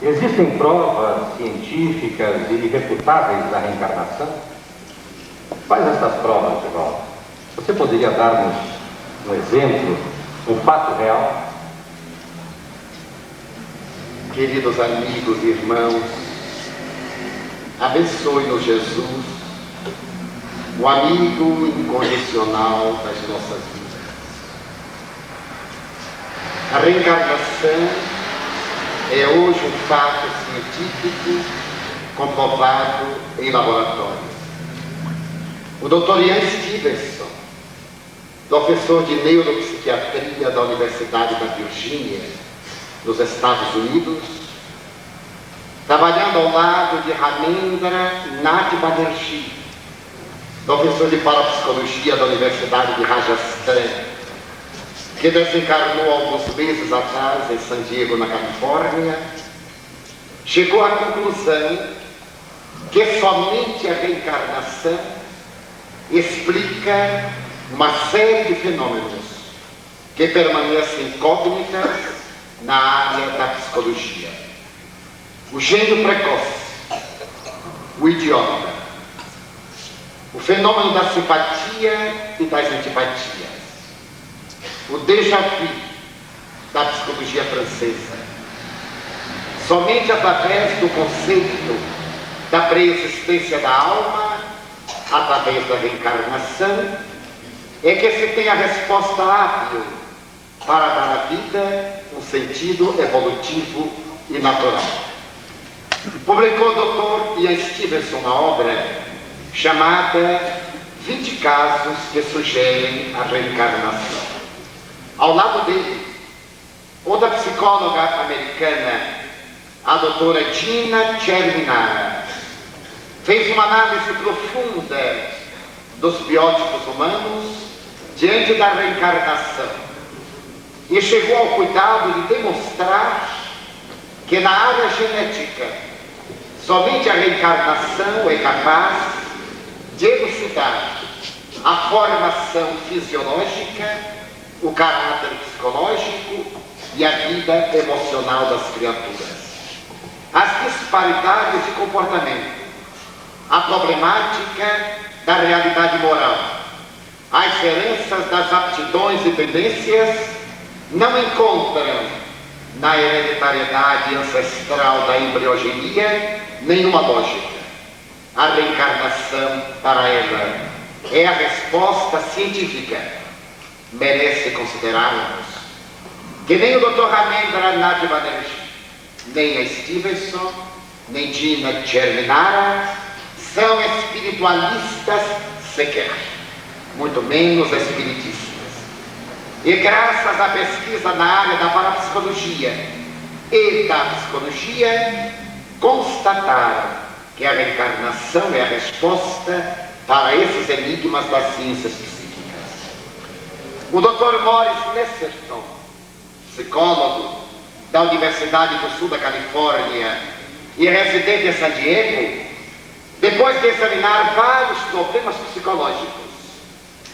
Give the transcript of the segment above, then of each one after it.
Existem provas científicas irrefutáveis da reencarnação? Quais essas provas, Divaldo? Você poderia dar-nos um exemplo, um fato real? Queridos amigos e irmãos, abençoe-nos Jesus, o amigo incondicional das nossas vidas. A reencarnação é hoje um fato científico comprovado em laboratório. O Dr. Ian Stevenson, professor de neuropsiquiatria da Universidade da Virgínia, nos Estados Unidos, trabalhando ao lado de Ramendra Nath Banerjee, professor de parapsicologia da Universidade de Rajasthan, que desencarnou alguns meses atrás em San Diego, na Califórnia, chegou à conclusão que somente a reencarnação explica uma série de fenômenos que permanecem incógnitas na área da psicologia. O gênio precoce, o idiota, o fenômeno da simpatia e das antipatias, o déjà vu da psicologia francesa. Somente através do conceito da preexistência da alma, através da reencarnação, é que se tem a resposta hábil para dar à vida um sentido evolutivo e natural. Publicou o Dr. Ian Stevenson uma obra chamada 20 casos que sugerem a reencarnação. Ao lado dele, outra psicóloga americana, a doutora Gina Cerminara, fez uma análise profunda dos biótipos humanos diante da reencarnação e chegou ao cuidado de demonstrar que na área genética somente a reencarnação é capaz de elucidar a formação fisiológica, o caráter psicológico e a vida emocional das criaturas, as disparidades de comportamento, a problemática da realidade moral, as diferenças das aptidões e tendências não encontram na hereditariedade ancestral da embriogenia nenhuma lógica. A reencarnação, para ela, é a resposta científica. Merece considerarmos que nem o Dr. Ramendra Nath Banerjee, nem a Stevenson, nem Gina Cerminara são espiritualistas sequer, muito menos espiritistas. E graças à pesquisa na área da parapsicologia e da psicologia, constataram que a reencarnação é a resposta para esses enigmas das ciências psíquicas. O Dr. Morris Nesserton, psicólogo da Universidade do Sul da Califórnia e residente em San Diego, depois de examinar vários problemas psicológicos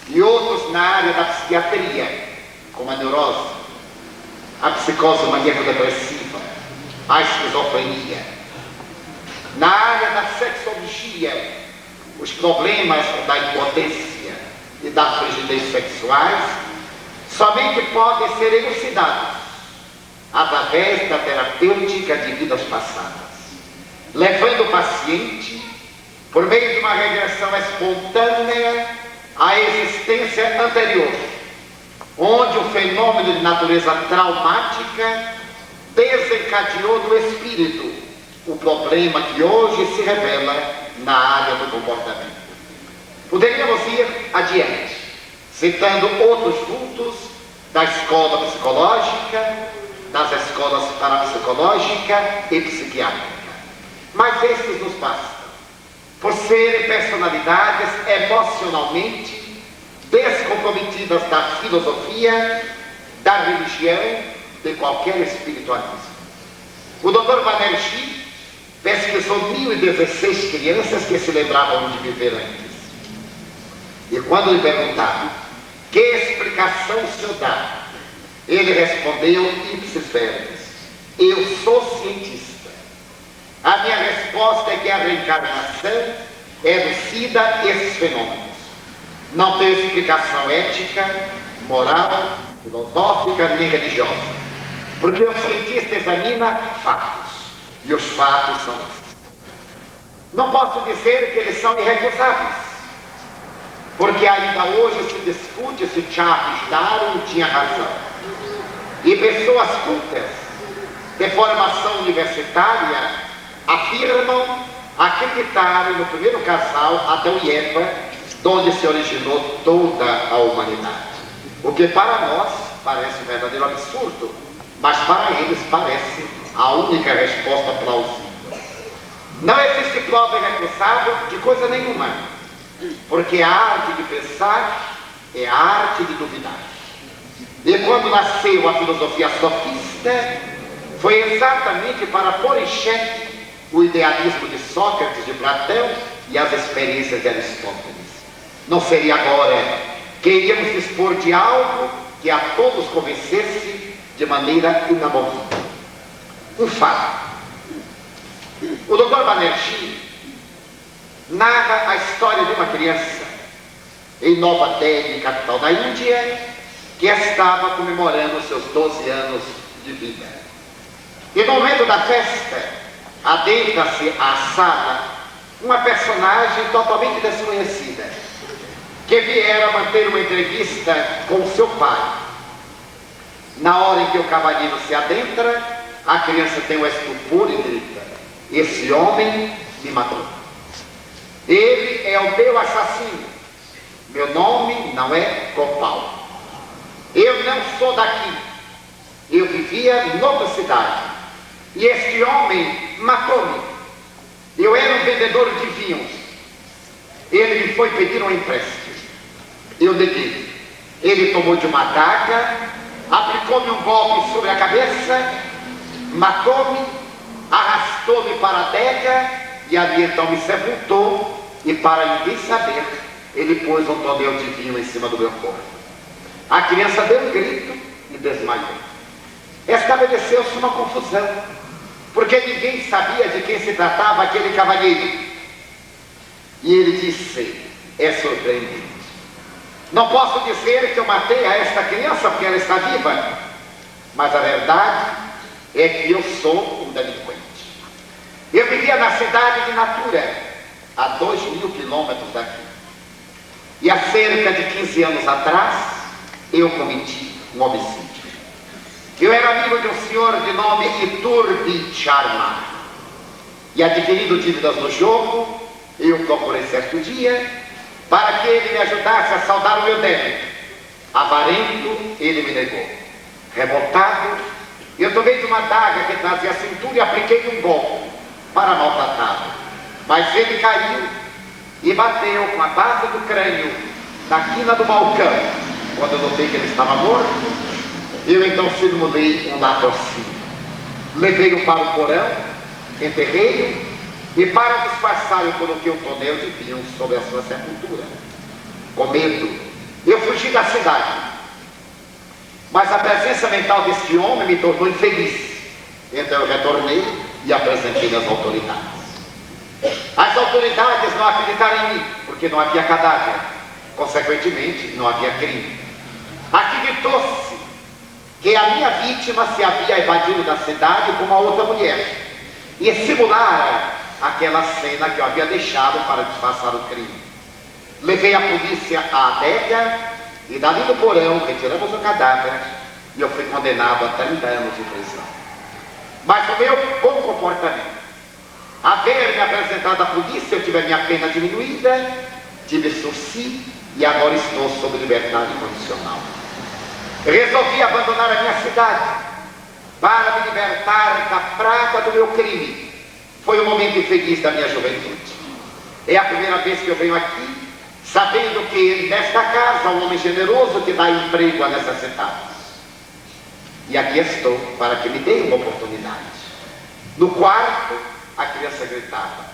e outros na área da psiquiatria, como a neurose, a psicose maníaco-depressiva, a esquizofrenia, na área da sexologia, os problemas da impotência e da frigidez sexuais, somente podem ser elucidados através da terapêutica de vidas passadas, levando o paciente, por meio de uma regressão espontânea, à existência anterior, onde o fenômeno de natureza traumática desencadeou no espírito o problema que hoje se revela na área do comportamento. Poderíamos ir adiante, citando outros vultos da escola psicológica, das escolas parapsicológica e psiquiátrica. Mas estes nos bastam, por serem personalidades emocionalmente descomprometidas da filosofia, da religião, de qualquer espiritualismo. O Dr. Banerjee pesquisou 1016 crianças que se lembravam de viver antes. E quando lhe perguntaram que explicação o senhor dá, ele respondeu ipsis verbis: eu sou cientista A minha resposta é que a reencarnação elucida esses fenômenos. Não tem explicação ética, moral, filosófica nem religiosa. Porque o cientista examina fatos. E os fatos são esses. Não posso dizer que eles são irrecusáveis. Porque ainda hoje se discute se Charles Darwin tinha razão. E pessoas cultas, de formação universitária, afirmam acreditar no primeiro casal, Adão e Eva, de onde se originou toda a humanidade. O que para nós parece um verdadeiro absurdo, mas para eles parece a única resposta plausível. Não existe prova irrecusável de coisa nenhuma, porque a arte de pensar é a arte de duvidar. E quando nasceu a filosofia sofista, foi exatamente para pôr em xeque o idealismo de Sócrates, de Platão e as experiências de Aristóteles. Não seria agora que iríamos dispor de algo que a todos convencesse de maneira inamovível. Um fato. O Dr. Banerjee narra a história de uma criança em Nova Delhi, capital da Índia, que estava comemorando seus 12 anos de vida. E no momento da festa, adentra-se à sala uma personagem totalmente desconhecida, que viera manter uma entrevista com seu pai. Na hora em que o cavalheiro se adentra, a criança tem um estupor e grita: esse homem me matou. Ele é o meu assassino. Meu nome não é Gopal. Eu não sou daqui. Eu vivia em outra cidade. E este homem matou-me. Eu era um vendedor de vinhos. Ele me foi pedir um empréstimo. Eu neguei. Ele tomou de uma adaga, aplicou-me um golpe sobre a cabeça, matou-me, arrastou-me para a adega e ali então me sepultou, e para ninguém saber, ele pôs um tonel de vinho em cima do meu corpo. A criança deu um grito e desmaiou. Estabeleceu-se uma confusão, porque ninguém sabia de quem se tratava aquele cavalheiro. E ele disse: é surpreendente. Não posso dizer que eu matei a esta criança porque ela está viva, mas a verdade é que eu sou um delinquente. Eu vivia na cidade de Natura, a 2.000 quilômetros daqui. E há cerca de 15 anos atrás, eu cometi um homicídio. Eu era amigo de um senhor de nome Iturbi Sharma. E adquirindo dívidas no jogo, eu procurei certo dia para que ele me ajudasse a saldar o meu débito. Avarento, ele me negou. Revoltado, eu tomei de uma adaga que trazia a cintura e apliquei um golpe para maltratá-lo. Mas ele caiu e bateu com a base do crânio na quina do balcão. Quando eu notei que ele estava morto, eu então simulei um latrocínio. Levei-o para o porão, enterrei-o, e para disfarçar eu coloquei um tonel de vinho sobre a sua sepultura. Com medo, eu fugi da cidade. Mas a presença mental deste homem me tornou infeliz. Então eu retornei e apresentei às autoridades. As autoridades não acreditaram em mim, porque não havia cadáver. Consequentemente, não havia crime. Acreditou-se que a minha vítima se havia evadido da cidade com uma outra mulher e simulara aquela cena que eu havia deixado para disfarçar o crime. Levei a polícia à adega e dali do porão retiramos o cadáver e eu fui condenado a 30 anos de prisão. Mas o meu bom comportamento, haver me apresentado à polícia, eu tive a minha pena diminuída, tive sursi e agora estou sob liberdade condicional. Resolvi abandonar a minha cidade para me libertar da praga do meu crime. Foi um momento infeliz da minha juventude. É a primeira vez que eu venho aqui, sabendo que nesta casa um homem generoso que dá emprego a necessitados. E aqui estou para que me deem uma oportunidade. No quarto, a criança gritava: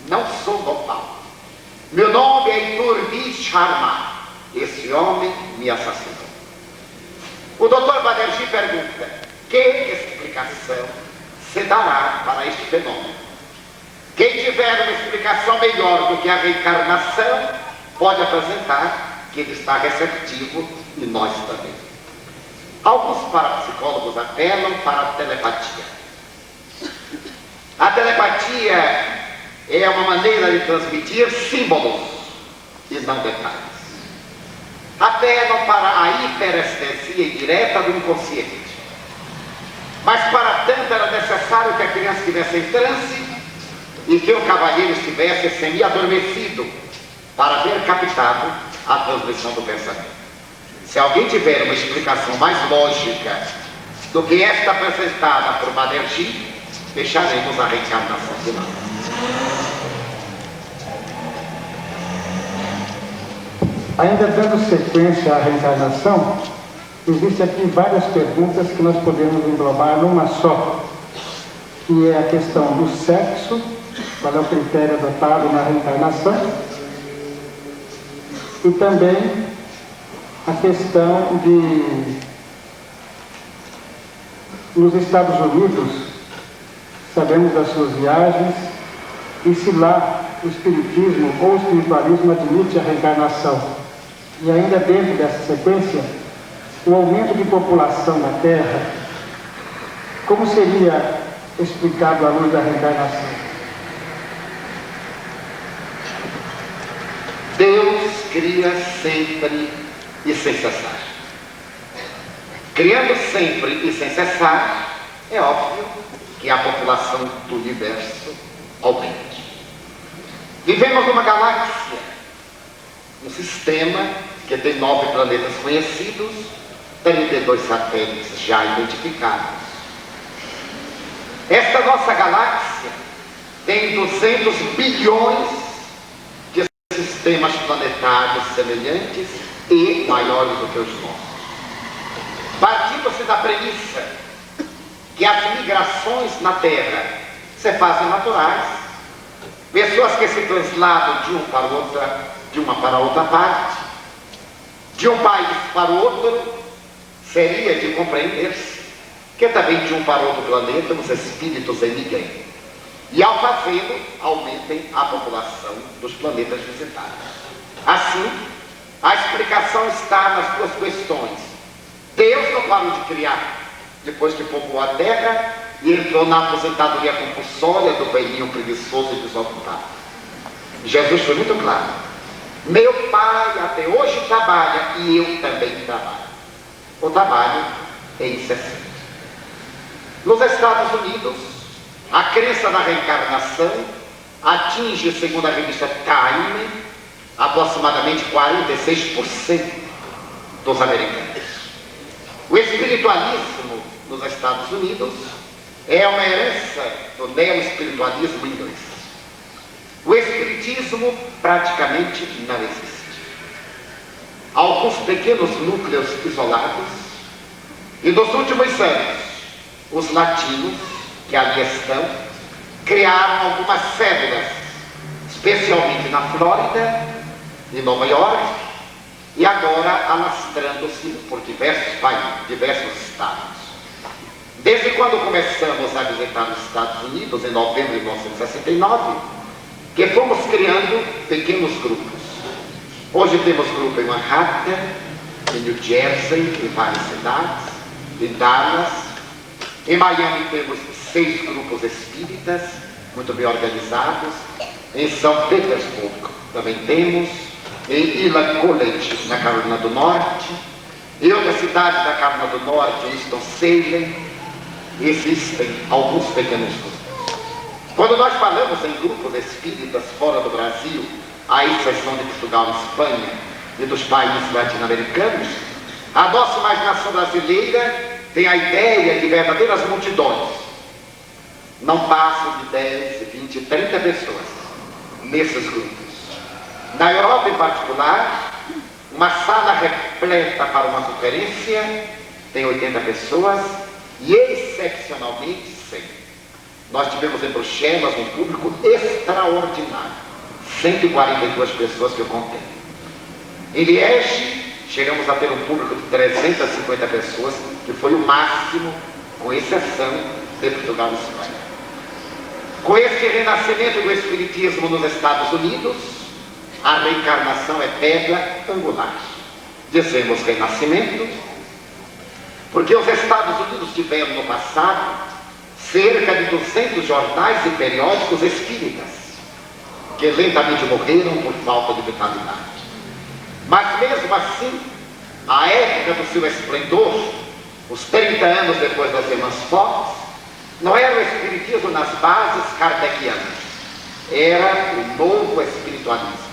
não sou Gopal. Meu nome é Iturbi Sharma. Esse homem me assassinou. O Dr. Banerjee pergunta: que explicação se dará para este fenômeno? Quem tiver uma explicação melhor do que a reencarnação, pode apresentar que ele está receptivo, e nós também. Alguns parapsicólogos apelam para a telepatia. A telepatia é uma maneira de transmitir símbolos e não detalhes. Apelam para a hiperestesia indireta do inconsciente. Mas para tanto era necessário que a criança estivesse em transe e que o cavalheiro estivesse semi-adormecido para ter captado a transmissão do pensamento. Se alguém tiver uma explicação mais lógica do que esta apresentada por Banerjee, deixaremos a reencarnação de lado. Ainda dando sequência à reencarnação, existem aqui várias perguntas que nós podemos englobar numa só, que é a questão do sexo, qual é o critério adotado na reencarnação, e também a questão de, nos Estados Unidos, sabemos das suas viagens, e se lá o espiritismo ou o espiritualismo admite a reencarnação. E ainda dentro dessa sequência, o aumento de população da Terra, como seria explicado à luz da reencarnação? Deus cria sempre e sem cessar. Criando sempre e sem cessar, é óbvio que a população do universo aumente. Vivemos numa galáxia, um sistema que tem 9 planetas conhecidos, 32 satélites já identificados. Esta nossa galáxia tem 200 bilhões de sistemas planetários semelhantes e maiores do que os nossos. Partindo-se da premissa que as migrações na Terra se fazem naturais, pessoas que se transladam de uma para outra parte, de um país para o outro, seria de compreender-se que também de um para outro planeta os espíritos emigrem. E ao fazê-lo, aumentem a população dos planetas visitados. Assim, a explicação está nas duas questões. Deus não parou de criar depois que povoou a Terra e entrou na aposentadoria compulsória do velhinho preguiçoso e desocupado. Jesus foi muito claro. Meu pai até hoje trabalha e eu também trabalho. O trabalho é incessante. Nos Estados Unidos, a crença na reencarnação atinge, segundo a revista Time, aproximadamente 46% dos americanos. O espiritualismo nos Estados Unidos é uma herança do neo-espiritualismo inglês. O espiritismo praticamente não existe. Alguns pequenos núcleos isolados, e nos últimos anos, os latinos que ali estão criaram algumas células, especialmente na Flórida, em Nova York, e agora alastrando-se por diversos países, diversos estados. Desde quando começamos a visitar os Estados Unidos, em novembro de 1969, que fomos criando pequenos grupos. Hoje temos grupo em Manhattan, em New Jersey, em várias cidades, em Dallas. Em Miami temos 6 grupos espíritas, muito bem organizados. Em São Petersburgo também temos. Em Ila College, na Carolina do Norte. Em outras cidades da Carolina do Norte, em Winston-Salem, existem alguns pequenos grupos. Quando nós falamos em grupos espíritas fora do Brasil, à exceção de Portugal e Espanha e dos países latino-americanos, a nossa imaginação brasileira tem a ideia de verdadeiras multidões. Não passam de 10, 20, 30 pessoas nesses grupos. Na Europa, em particular, uma sala repleta para uma conferência tem 80 pessoas e, excepcionalmente, 100. Nós tivemos em Bruxelas um público extraordinário, 142 pessoas que eu contei. Em Liege, chegamos a ter um público de 350 pessoas, que foi o máximo, com exceção de Portugal e Espanha. Com esse renascimento do Espiritismo nos Estados Unidos, a reencarnação é pedra angular. Dizemos renascimento, porque os Estados Unidos tiveram no passado cerca de 200 jornais e periódicos espíritas, que lentamente morreram por falta de vitalidade. Mas mesmo assim, a época do seu esplendor, os 30 anos depois das irmãs Fox, não era o espiritismo nas bases kardecianas, era o novo espiritualismo.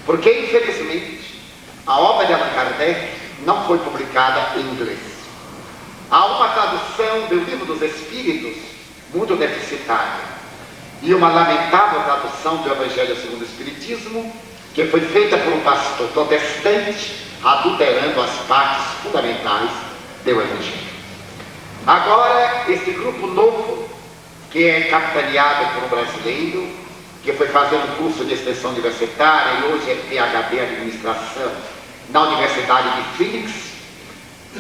Porque, infelizmente, a obra de Allan Kardec não foi publicada em inglês. Há uma tradução do Livro dos Espíritos muito deficitária e uma lamentável tradução do Evangelho segundo o Espiritismo, que foi feita por um pastor protestante, adulterando as partes fundamentais do Evangelho. Agora, esse grupo novo, que é capitaneado por um brasileiro, que foi fazer um curso de extensão universitária e hoje é PhD em administração na Universidade de Phoenix,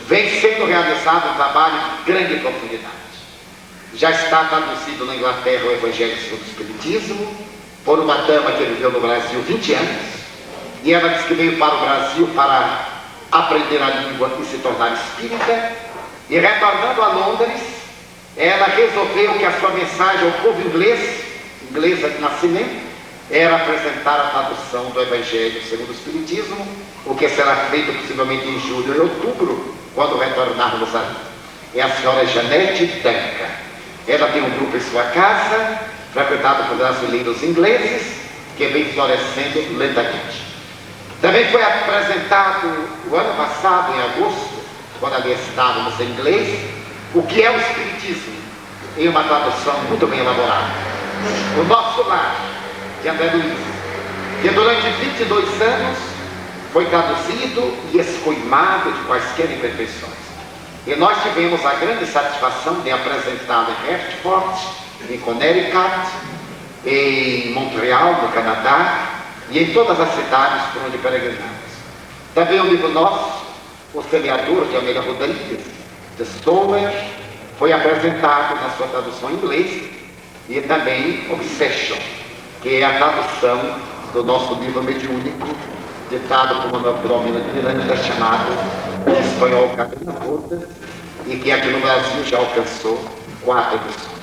vem sendo realizado um trabalho de grande profundidade. Já está traduzido na Inglaterra o Evangelho segundo o Espiritismo, por uma dama que viveu no Brasil 20 anos, e ela disse que veio para o Brasil para aprender a língua e se tornar espírita, e retornando a Londres, ela resolveu que a sua mensagem ao povo inglesa de nascimento, era apresentar a tradução do Evangelho segundo o Espiritismo, o que será feito possivelmente em julho e outubro, quando retornarmos ali. É a senhora Janete Duncan. Ela tem um grupo em sua casa, frequentado por brasileiros ingleses, que vem florescendo lentamente. Também foi apresentado o ano passado, em agosto, quando ali estávamos em inglês, o que é o Espiritismo, em uma tradução muito bem elaborada. O Nosso Lar, de André Luiz, que durante 22 anos foi traduzido e escoimado de quaisquer imperfeições. E nós tivemos a grande satisfação de apresentá-lo em Hertford, em Connecticut, em Montreal, no Canadá, e em todas as cidades por onde peregrinamos. Também um livro nosso, O Semeador, de Amélia Rodrigues, de Stoller, foi apresentado na sua tradução em inglês, e também Obsession, que é a tradução do nosso livro mediúnico, ditado por Manuel Filomeno de Miranda, chamado em espanhol Catarina Roda, e que aqui no Brasil já alcançou 4 edições.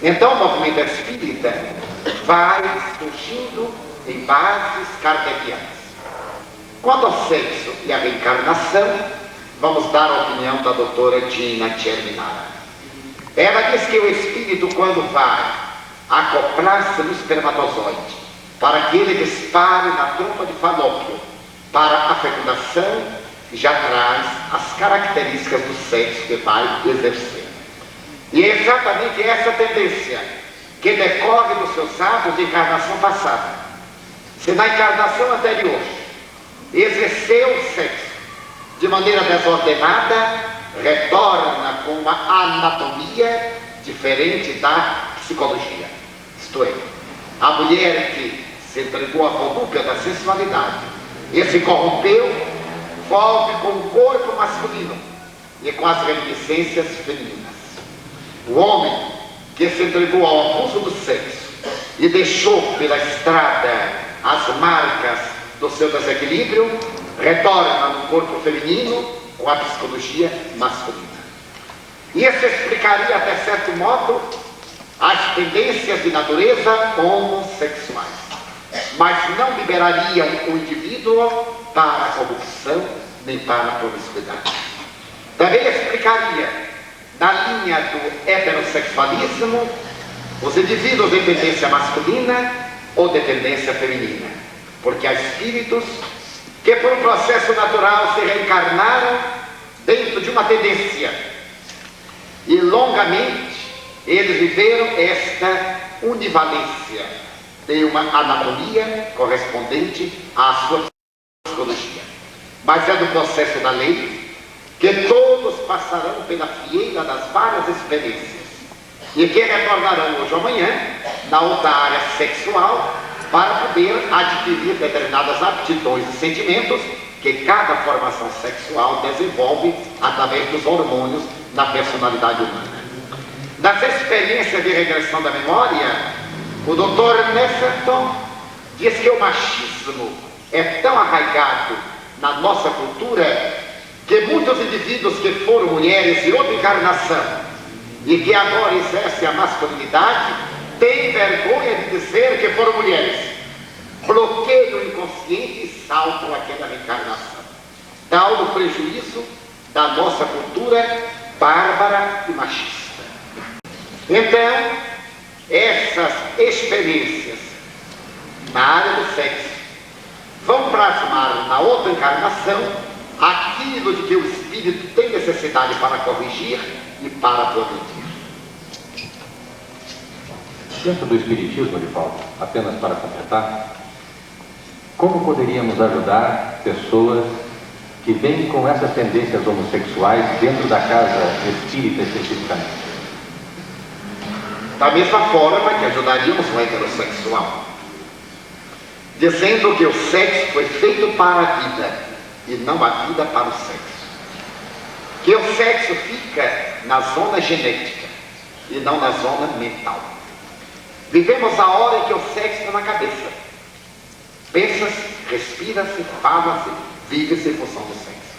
Então o movimento espírita vai surgindo em bases kardecianas. Quanto ao sexo e à reencarnação, vamos dar a opinião da doutora Gina Germinara. Ela diz que o espírito, quando vai acoplar-se no espermatozoide, para que ele dispare na trompa de Falópio para a fecundação, já traz as características do sexo que vai exercer. E é exatamente essa tendência que decorre dos seus atos de encarnação passada. Se na encarnação anterior exerceu o sexo de maneira desordenada, retorna com uma anatomia diferente da psicologia. Isto é, a mulher que se entregou à volúpia da sensualidade e se corrompeu, volve com o corpo masculino e com as reminiscências femininas. O homem que se entregou ao abuso do sexo e deixou pela estrada as marcas do seu desequilíbrio, retorna no corpo feminino com a psicologia masculina. Isso explicaria, até certo modo, as tendências de natureza homossexuais, mas não liberariam o indivíduo para a corrupção nem para a promiscuidade. Também explicaria, na linha do heterossexualismo, os indivíduos de tendência masculina ou de tendência feminina, porque há espíritos que por um processo natural se reencarnaram dentro de uma tendência e longamente eles viveram esta univalência de uma anatomia correspondente à sua psicologia. Mas é do processo da lei que todos passarão pela fieira das várias experiências e que retornarão hoje ou amanhã na outra área sexual para poder adquirir determinadas aptidões e sentimentos que cada formação sexual desenvolve através dos hormônios na personalidade humana. Das experiências de regressão da memória, o Dr. Nefferton diz que o machismo é tão arraigado na nossa cultura que muitos indivíduos que foram mulheres em outra encarnação e que agora exercem a masculinidade têm vergonha de dizer que foram mulheres. Bloqueiam o inconsciente e saltam aquela reencarnação. Tal o prejuízo da nossa cultura bárbara e machista. Então, essas experiências na área do sexo vão plasmar na outra encarnação aquilo de que o espírito tem necessidade para corrigir e para progredir. Dentro do Espiritismo, Divaldo, apenas para completar, como poderíamos ajudar pessoas que vêm com essas tendências homossexuais dentro da casa espírita especificamente? Da mesma forma que ajudaríamos o heterossexual, dizendo que o sexo foi feito para a vida e não a vida para o sexo. Que o sexo fica na zona genética e não na zona mental. Vivemos a hora em que o sexo está na cabeça. Pensa-se, respira-se, fala-se, vive-se em função do sexo.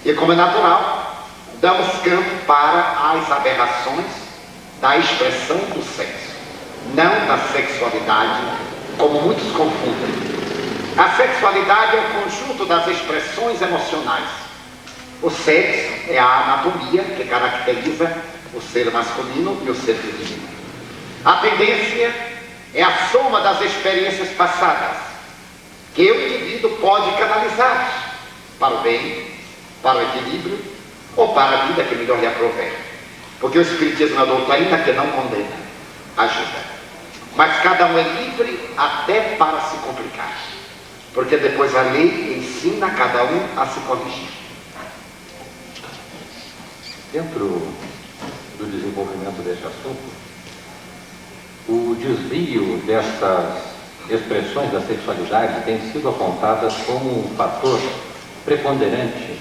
E como é natural, damos campo para as aberrações da expressão do sexo, não da sexualidade, como muitos confundem. A sexualidade é o conjunto das expressões emocionais. O sexo é a anatomia que caracteriza o ser masculino e o ser feminino. A tendência é a soma das experiências passadas, que o indivíduo pode canalizar para o bem, para o equilíbrio ou para a vida que melhor lhe aprouver. Porque o Espiritismo é uma doutrina que não condena, ajuda. Mas cada um é livre até para se complicar. Porque depois a lei ensina cada um a se corrigir. Dentro do desenvolvimento deste assunto, o desvio dessas expressões da sexualidade tem sido apontadas como um fator preponderante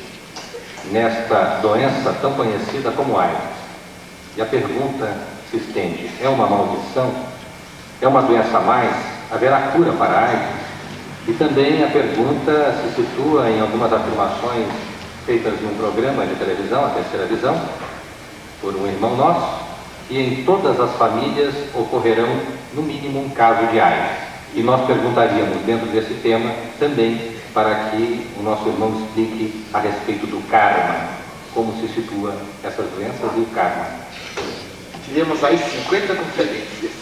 nesta doença tão conhecida como AIDS. E a pergunta se estende: é uma maldição? É uma doença a mais? Haverá cura para a AIDS? E também a pergunta se situa em algumas afirmações feitas num programa de televisão, a Terceira Visão, por um irmão nosso, que em todas as famílias ocorrerão no mínimo um caso de AIDS. E nós perguntaríamos dentro desse tema também para que o nosso irmão explique a respeito do karma, como se situa essas doenças e o karma. Tivemos aí 50 conferências.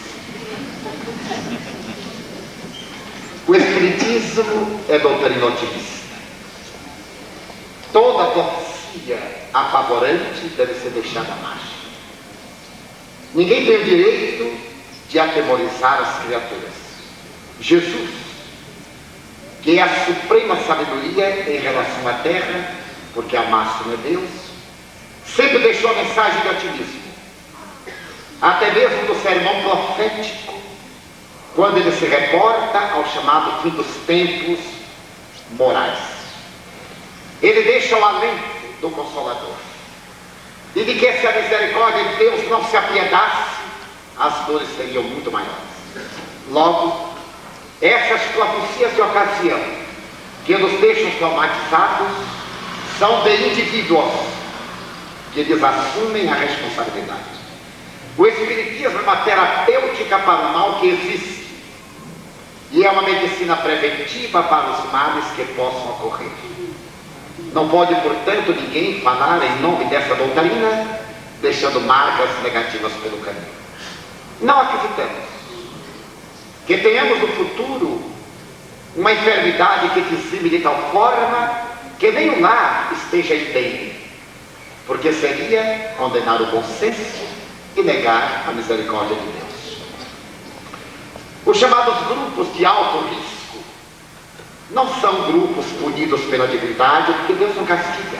O Espiritismo é doutrina otimista. Toda profecia apavorante deve ser deixada à margem. Ninguém tem o direito de atemorizar as criaturas. Jesus, que é a suprema sabedoria em relação à terra, porque a máxima é Deus, sempre deixou a mensagem de otimismo. Até mesmo no sermão profético, quando ele se reporta ao chamado fim dos tempos morais. Ele deixa o alento do Consolador. E de que se a misericórdia de Deus não se apiedasse, as dores seriam muito maiores. Logo, essas profecias de ocasião que nos deixam traumatizados são de indivíduos que eles assumem a responsabilidade. O Espiritismo é uma terapêutica para o mal que existe e é uma medicina preventiva para os males que possam ocorrer. Não pode, portanto, ninguém falar em nome dessa doutrina, deixando marcas negativas pelo caminho. Não acreditamos que tenhamos no futuro uma enfermidade que dizime de tal forma que nem o lar esteja indemne, porque seria condenar o bom senso e negar a misericórdia de Deus. Os chamados grupos de alto risco não são grupos punidos pela divindade, porque Deus não castiga.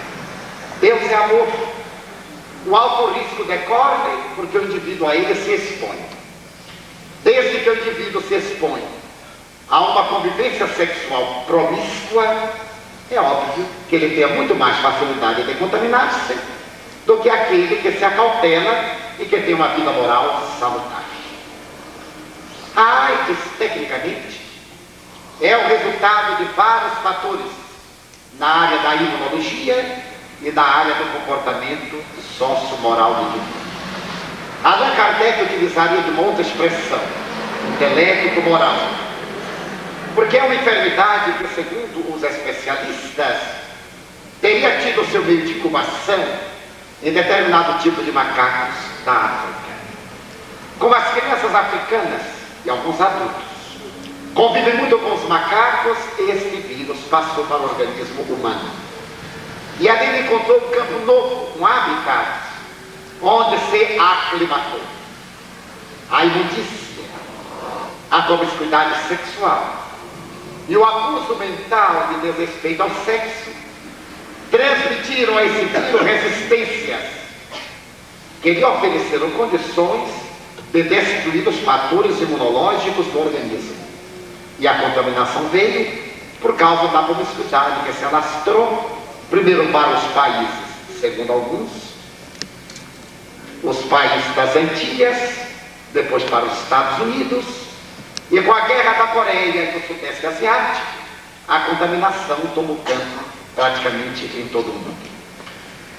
Deus é amor. O alto risco decorre porque o indivíduo a ele se expõe. Desde que o indivíduo se expõe a uma convivência sexual promíscua, é óbvio que ele tenha muito mais facilidade de contaminar-se do que aquele que se acautela e que tem uma vida moral salutar. A AIDS, tecnicamente, é o resultado de vários fatores na área da imunologia e na área do comportamento socio-moral do indivíduo. Allan Kardec utilizaria de uma outra expressão, intelético-moral, porque é uma enfermidade que, segundo os especialistas, teria tido seu meio de incubação em determinado tipo de macacos da África. Como as crianças africanas e alguns adultos convivem muito com os macacos, este vírus passou para o organismo humano. E ali ele encontrou um campo novo, um habitat, onde se aclimatou. A imundícia, a promiscuidade sexual e o abuso mental de desrespeito ao sexo transmitiram a esse vírus resistências que lhe ofereceram condições de destruir os fatores imunológicos do organismo. E a contaminação veio por causa da promiscuidade que se alastrou, primeiro para os países, segundo alguns, os países das Antilhas, depois para os Estados Unidos, e com a guerra da Coreia e do Sudeste Asiático, a contaminação tomou campo praticamente em todo o mundo.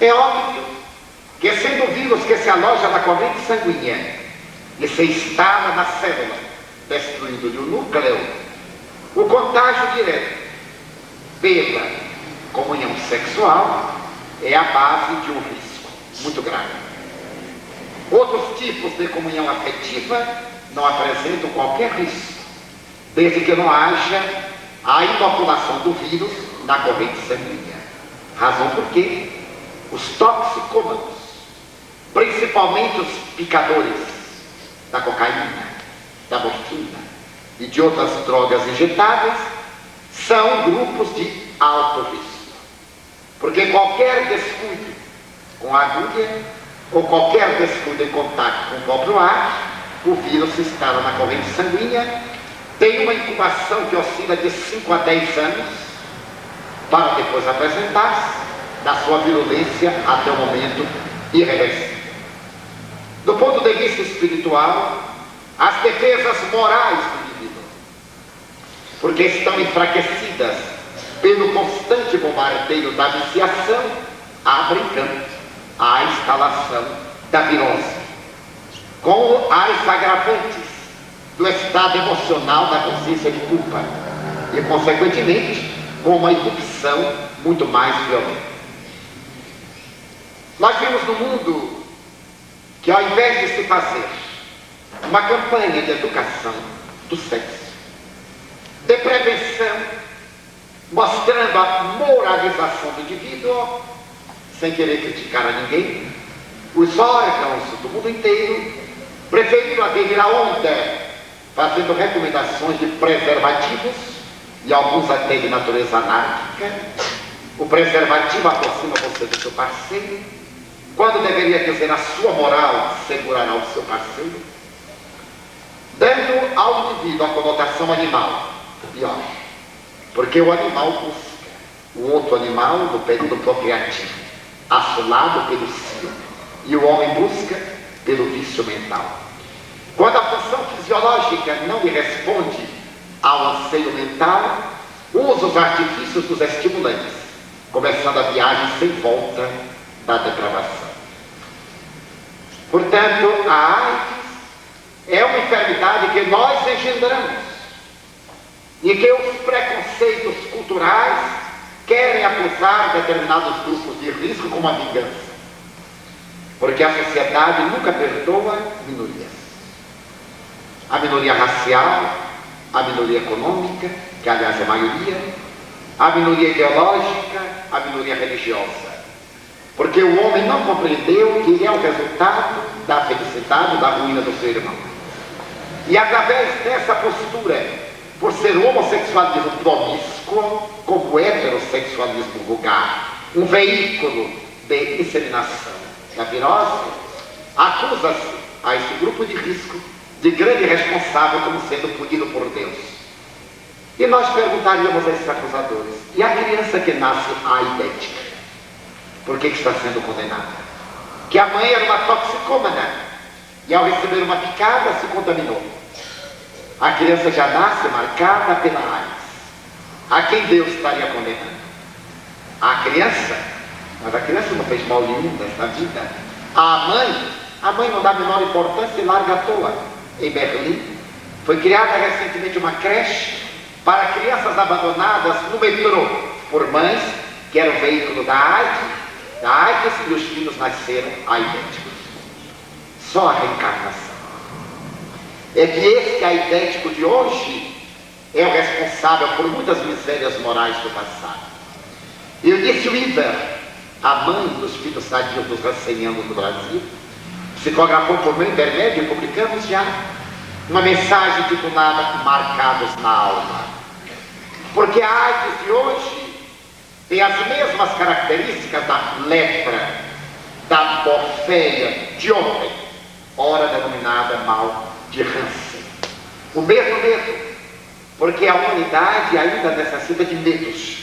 É óbvio que, sendo o vírus que se aloja na corrente sanguínea e se instala na célula, destruindo-lhe o núcleo, o contágio direto pela comunhão sexual é a base de um risco muito grave. Outros tipos de comunhão afetiva não apresentam qualquer risco, desde que não haja a inoculação do vírus na corrente sanguínea. Razão porque os toxicômanos, principalmente os picadores da cocaína, da morfina e de outras drogas injetáveis, são grupos de alto risco. Porque qualquer descuido com a agulha ou qualquer descuido em contato com o próprio ar, o vírus se instala na corrente sanguínea, tem uma incubação que oscila de 5 a 10 anos, para depois apresentar-se na sua virulência até o momento irreversível. Do ponto de vista espiritual, as defesas morais do indivíduo, porque estão enfraquecidas pelo constante bombardeio da viciação, abrem campo à instalação da virose, com as agravantes do estado emocional da consciência de culpa e, consequentemente, com uma irrupção muito mais violenta. Nós vimos no mundo que, ao invés de se fazer uma campanha de educação do sexo, de prevenção, mostrando a moralização do indivíduo, sem querer criticar a ninguém, os órgãos do mundo inteiro preferiram aderir à onda, fazendo recomendações de preservativos, e alguns até de natureza anárquica. O preservativo aproxima você do seu parceiro, quando deveria dizer a sua moral segurará o seu parceiro, dando ao indivíduo a conotação animal. Pior, porque o animal busca o outro animal no período procriativo, assolado pelo cio, e o homem busca pelo vício mental. Quando a função fisiológica não lhe responde ao anseio mental, usa os artifícios dos estimulantes, começando a viagem sem volta da depravação. Portanto, a AIDS é uma enfermidade que nós engendramos e que os preconceitos culturais querem acusar determinados grupos de risco como a vingança, porque a sociedade nunca perdoa minorias. A minoria racial, a minoria econômica, que aliás é a maioria, a minoria ideológica, a minoria religiosa. Porque o homem não compreendeu que ele é o resultado da felicidade, da ruína do seu irmão. E através dessa postura, por ser o homossexualismo promíscuo, como o heterossexualismo vulgar, um veículo de disseminação da virose, acusa-se a esse grupo de risco de grande responsável como sendo punido por Deus. E nós perguntaríamos a esses acusadores: e a criança que nasce aidética, por que está sendo condenada? Que a mãe era uma toxicômana, e ao receber uma picada se contaminou. A criança já nasce marcada pela AIDS. A quem Deus estaria condenando? A criança? Mas a criança não fez mal nenhum nesta vida. A mãe não dá a menor importância e larga à toa. Em Berlim, foi criada recentemente uma creche para crianças abandonadas no metrô por mães que eram veículo da AIDS, e os filhos nasceram aidéticos. Só a reencarnação. É que esse aidético de hoje é o responsável por muitas misérias morais do passado. Eu disse o Iber, a mãe dos filhos sadios dos rancenianos do Brasil, psicografou por meu intermédio e publicamos já uma mensagem titulada Marcados na Alma. Porque a AIDS de hoje tem as mesmas características da lepra, da morféia de ontem, ora denominada mal de Hansen. O mesmo medo, porque a humanidade ainda necessita de medos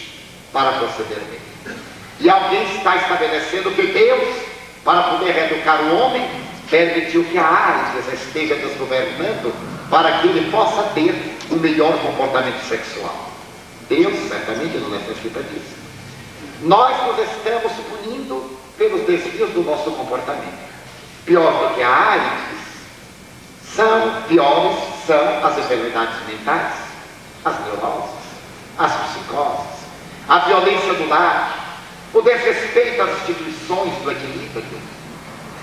para proceder bem. E alguém está estabelecendo que Deus, para poder reeducar o homem, permitiu que a AIDS esteja desgovernando para que ele possa ter um melhor comportamento sexual. Deus certamente não necessita disso. Nós nos estamos punindo pelos desvios do nosso comportamento. Pior do que a AIDS, piores são as enfermidades mentais, as neuroses, as psicoses, a violência do lar, o desrespeito às instituições do equilíbrio.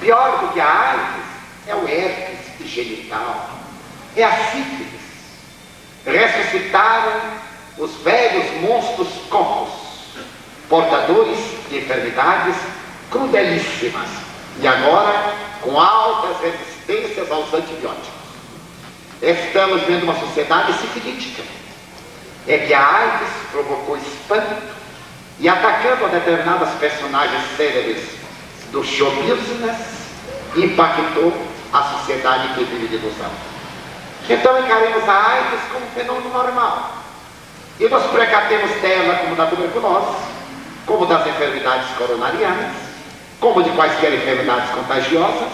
Pior do que a AIDS é o herpes genital, é a sífilis. Ressuscitaram os velhos monstros cocos, portadores de enfermidades crudelíssimas, e agora com altas resistências aos antibióticos. Estamos vendo uma sociedade sifilítica. É que a AIDS provocou espanto e, atacando a determinadas personagens célebres do show business, impactou a sociedade que vive de ilusão. Então encaremos a AIDS como um fenômeno normal e nos precatemos dela como da tuberculose, como das enfermidades coronarianas, como de quaisquer enfermidades contagiosas,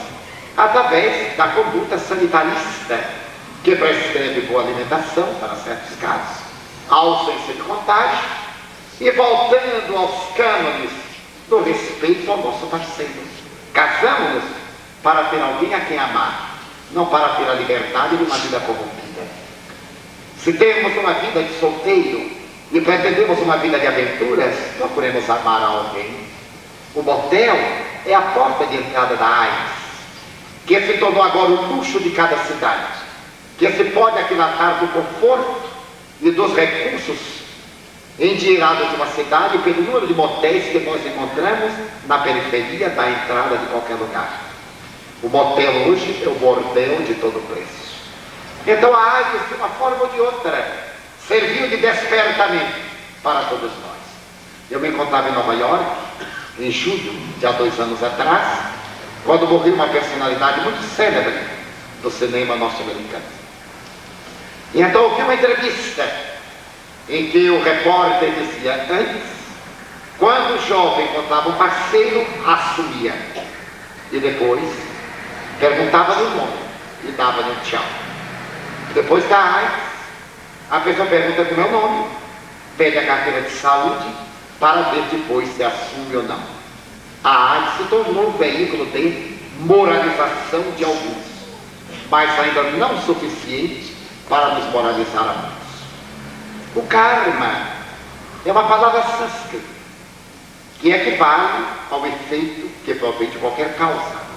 através da conduta sanitarista, que prescreve boa alimentação para certos casos, a ausência de contágio e voltando aos cânones do respeito ao nosso parceiro. Casamos-nos para ter alguém a quem amar, não para ter a liberdade de uma vida corrompida. Se temos uma vida de solteiro e pretendemos uma vida de aventuras, procuremos amar a alguém. O motel é a porta de entrada da AIDS, que se tornou agora o luxo de cada cidade, que se pode aquilatar do conforto e dos recursos endinheirados de uma cidade pelo número de motéis que nós encontramos na periferia da entrada de qualquer lugar. O motel hoje é o bordel de todo preço. Então a AIDS, de uma forma ou de outra, serviu de despertamento para todos nós. Eu me encontrava em Nova York, em julho de há 2 anos atrás, quando morreu uma personalidade muito célebre do cinema norte-americano. E então eu vi uma entrevista em que o repórter dizia: antes, quando o jovem encontrava um parceiro, assumia, e depois perguntava-lhe o nome e dava-lhe um tchau. Depois da AIDS, a pessoa pergunta como é o nome, pede a carteira de saúde para ver depois se assume ou não. A AIDS se tornou um veículo de moralização de alguns, mas ainda não suficiente para nos moralizar a muitos. O karma é uma palavra sânscrita que equivale ao efeito que provém de qualquer causa.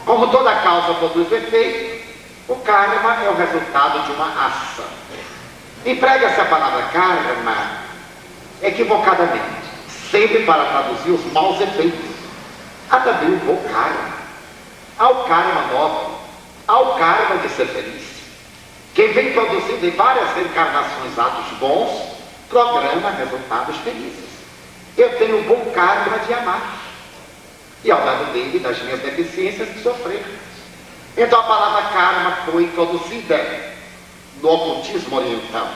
Como toda causa produz efeito, o karma é o resultado de uma ação. Emprega-se a palavra karma equivocadamente, sempre para traduzir os maus efeitos. Há também o bom karma. Há o karma nobre, há o karma de ser feliz. Quem vem produzindo em várias reencarnações atos bons, programa resultados felizes. Eu tenho o bom karma de amar, e ao lado dele, das minhas deficiências, de sofrer. Então a palavra karma foi introduzida no ocultismo oriental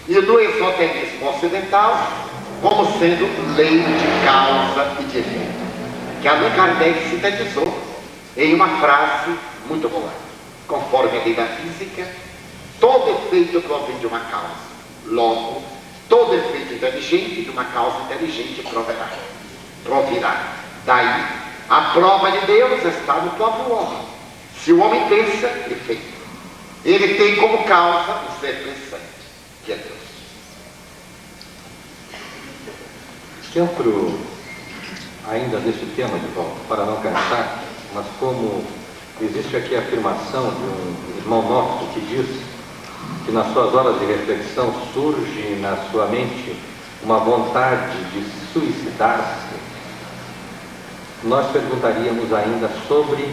e no esoterismo ocidental como sendo lei de causa e de efeito, que Allan Kardec sintetizou em uma frase muito boa. Conforme a lei da física, todo efeito provém de uma causa. Logo, todo efeito inteligente de uma causa inteligente provirá. Daí, a prova de Deus está no próprio homem. Se o homem pensa, efeito. Ele tem como causa o ser pensante, que é Deus. Entro ainda nesse tema de volta, para não cansar, mas como existe aqui a afirmação de um irmão nosso que diz que nas suas horas de reflexão surge na sua mente uma vontade de suicidar-se, nós perguntaríamos ainda sobre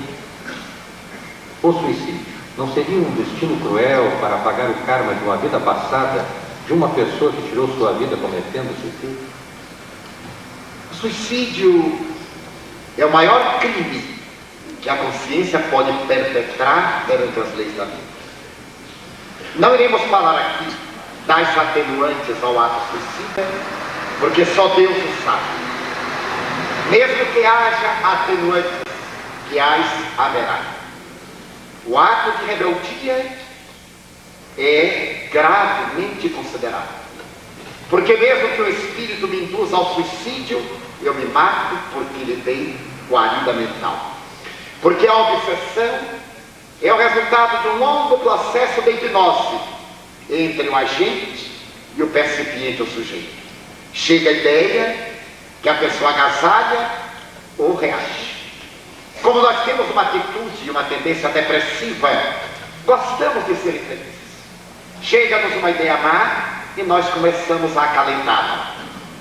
o suicídio. Não seria um destino cruel para pagar o karma de uma vida passada de uma pessoa que tirou sua vida cometendo suicídio? O suicídio é o maior crime que a consciência pode perpetrar perante as leis da vida. Não iremos falar aqui das atenuantes ao ato suicida, porque só Deus o sabe. Mesmo que haja atenuantes, que haverá. O ato de rebeldia é gravemente considerado. Porque mesmo que o espírito me induza ao suicídio, eu me mato porque lhe dei guarida mental. Porque a obsessão é o resultado de um longo processo de hipnose entre o agente e o percipiente, o sujeito. Chega a ideia que a pessoa agasalha ou reage. Como nós temos uma atitude e uma tendência depressiva, gostamos de ser infelizes. Chega-nos uma ideia má e nós começamos a acalentá-la,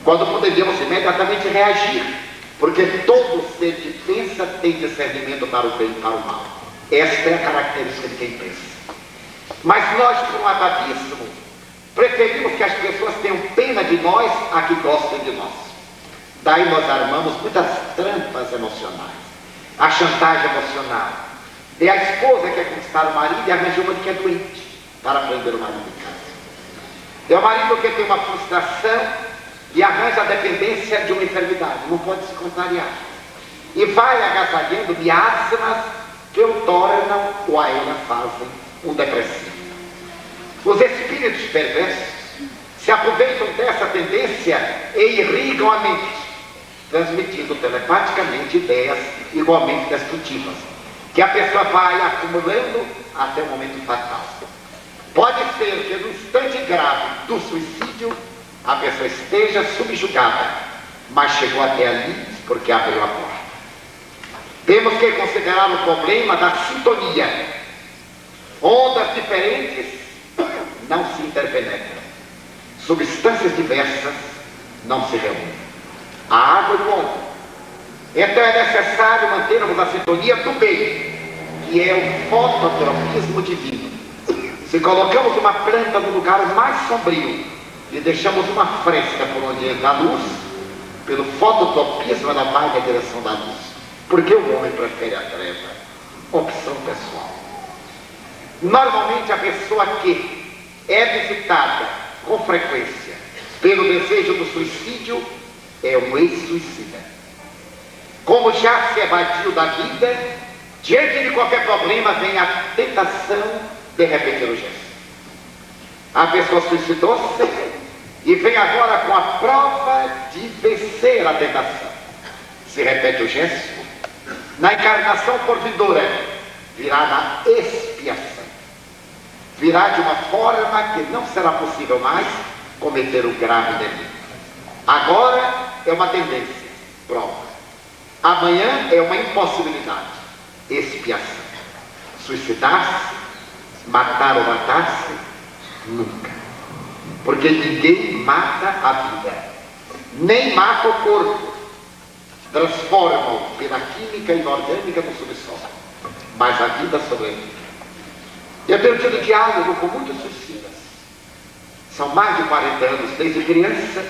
quando poderíamos imediatamente reagir, porque todo ser que pensa tem discernimento para o bem e para o mal. Esta é a característica de quem pensa. Mas nós, por um atavismo, preferimos que as pessoas tenham pena de nós a que gostem de nós. Daí nós armamos muitas trampas emocionais. A chantagem emocional. E a esposa quer conquistar o marido e arranja uma que é doente para prender o marido em casa. É o marido que tem uma frustração e arranja a dependência de uma enfermidade. Não pode se contrariar. E vai agasalhando miasmas que o tornam ou a ela fazem um depressivo. Os espíritos perversos se aproveitam dessa tendência e irrigam a mente, transmitindo telepaticamente ideias igualmente destrutivas, que a pessoa vai acumulando até o momento fatal. Pode ser que no instante grave do suicídio a pessoa esteja subjugada, mas chegou até ali porque abriu a porta. Temos que considerar o problema da sintonia. Ondas diferentes não se interpenetram. Substâncias diversas não se reúnem. A água e o homem. Então é necessário mantermos a sintonia do bem, que é o fototropismo divino. Se colocamos uma planta no lugar mais sombrio e deixamos uma fresta por onde entra a luz, pelo fototropismo ela vai na direção da luz. Porque o homem prefere a treva. Opção pessoal. Normalmente a pessoa que é visitada com frequência pelo desejo do suicídio é um ex-suicida. Como já se evadiu da vida, diante de qualquer problema vem a tentação de repetir o gesto. A pessoa suicidou-se e vem agora com a prova de vencer a tentação. Se repete o gesto, na encarnação por vindoura, virá na expiação. Virá de uma forma que não será possível mais cometer o grave delito. Agora é uma tendência, prova. Amanhã é uma impossibilidade, expiação. Suicidar-se, matar ou matar-se, nunca. Porque ninguém mata a vida, nem mata o corpo. Transformam pela química inorgânica no subsolo, mas a vida sobrevive. Eu tenho tido diálogo com muitos suicidas. São mais de 40 anos, desde criança,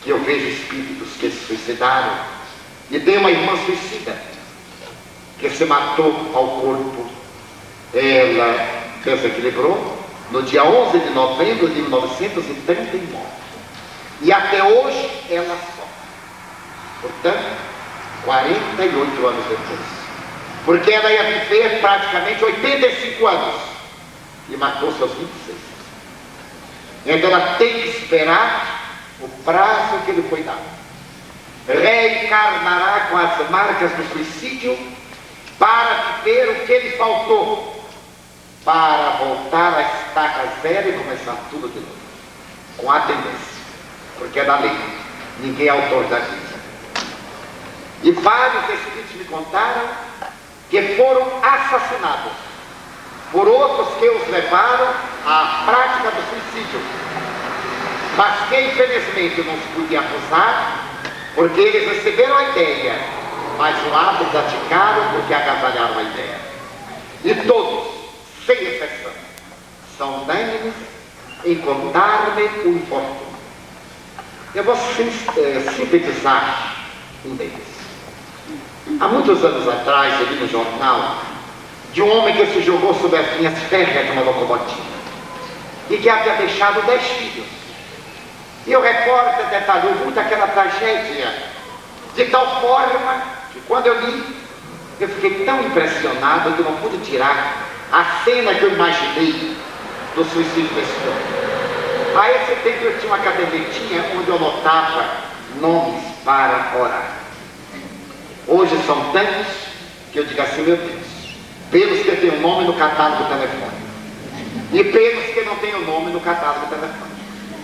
que eu vejo espíritos que se suicidaram. E tem uma irmã suicida que se matou ao corpo. Ela desequilibrou no dia 11 de novembro de 1939. E até hoje ela sofre. Portanto, 48 anos depois. porque ela ia viver praticamente 85 anos e matou-se aos 26. Então ela tem que esperar o prazo que lhe foi dado. Reencarnará com as marcas do suicídio para viver o que lhe faltou, para voltar a estaca zero e começar tudo de novo, com a tendência, porque é da lei, ninguém é autor da vida. E vários espíritos me contaram que foram assassinados por outros que os levaram à prática do suicídio, mas que infelizmente não se podia acusar, porque eles receberam a ideia, mas o ato praticaram porque agasalharam a ideia. E todos, sem exceção, são unânimes em contar-me o infortúnio. Eu vou sintetizar um deles. Há muitos anos atrás, eu vi no jornal de um homem que se jogou sobre as linhas férreas de uma locomotiva e que havia deixado 10 filhos. E o repórter detalhou muito aquela tragédia, de tal forma que quando eu li, eu fiquei tão impressionado que não pude tirar a cena que eu imaginei do suicídio desse homem. A esse tempo eu tinha uma cadernetinha onde eu anotava nomes para orar. Hoje são tantos que eu digo assim, meu Deus, pelos que têm o nome no catálogo do telefone e pelos que não têm o nome no catálogo do telefone,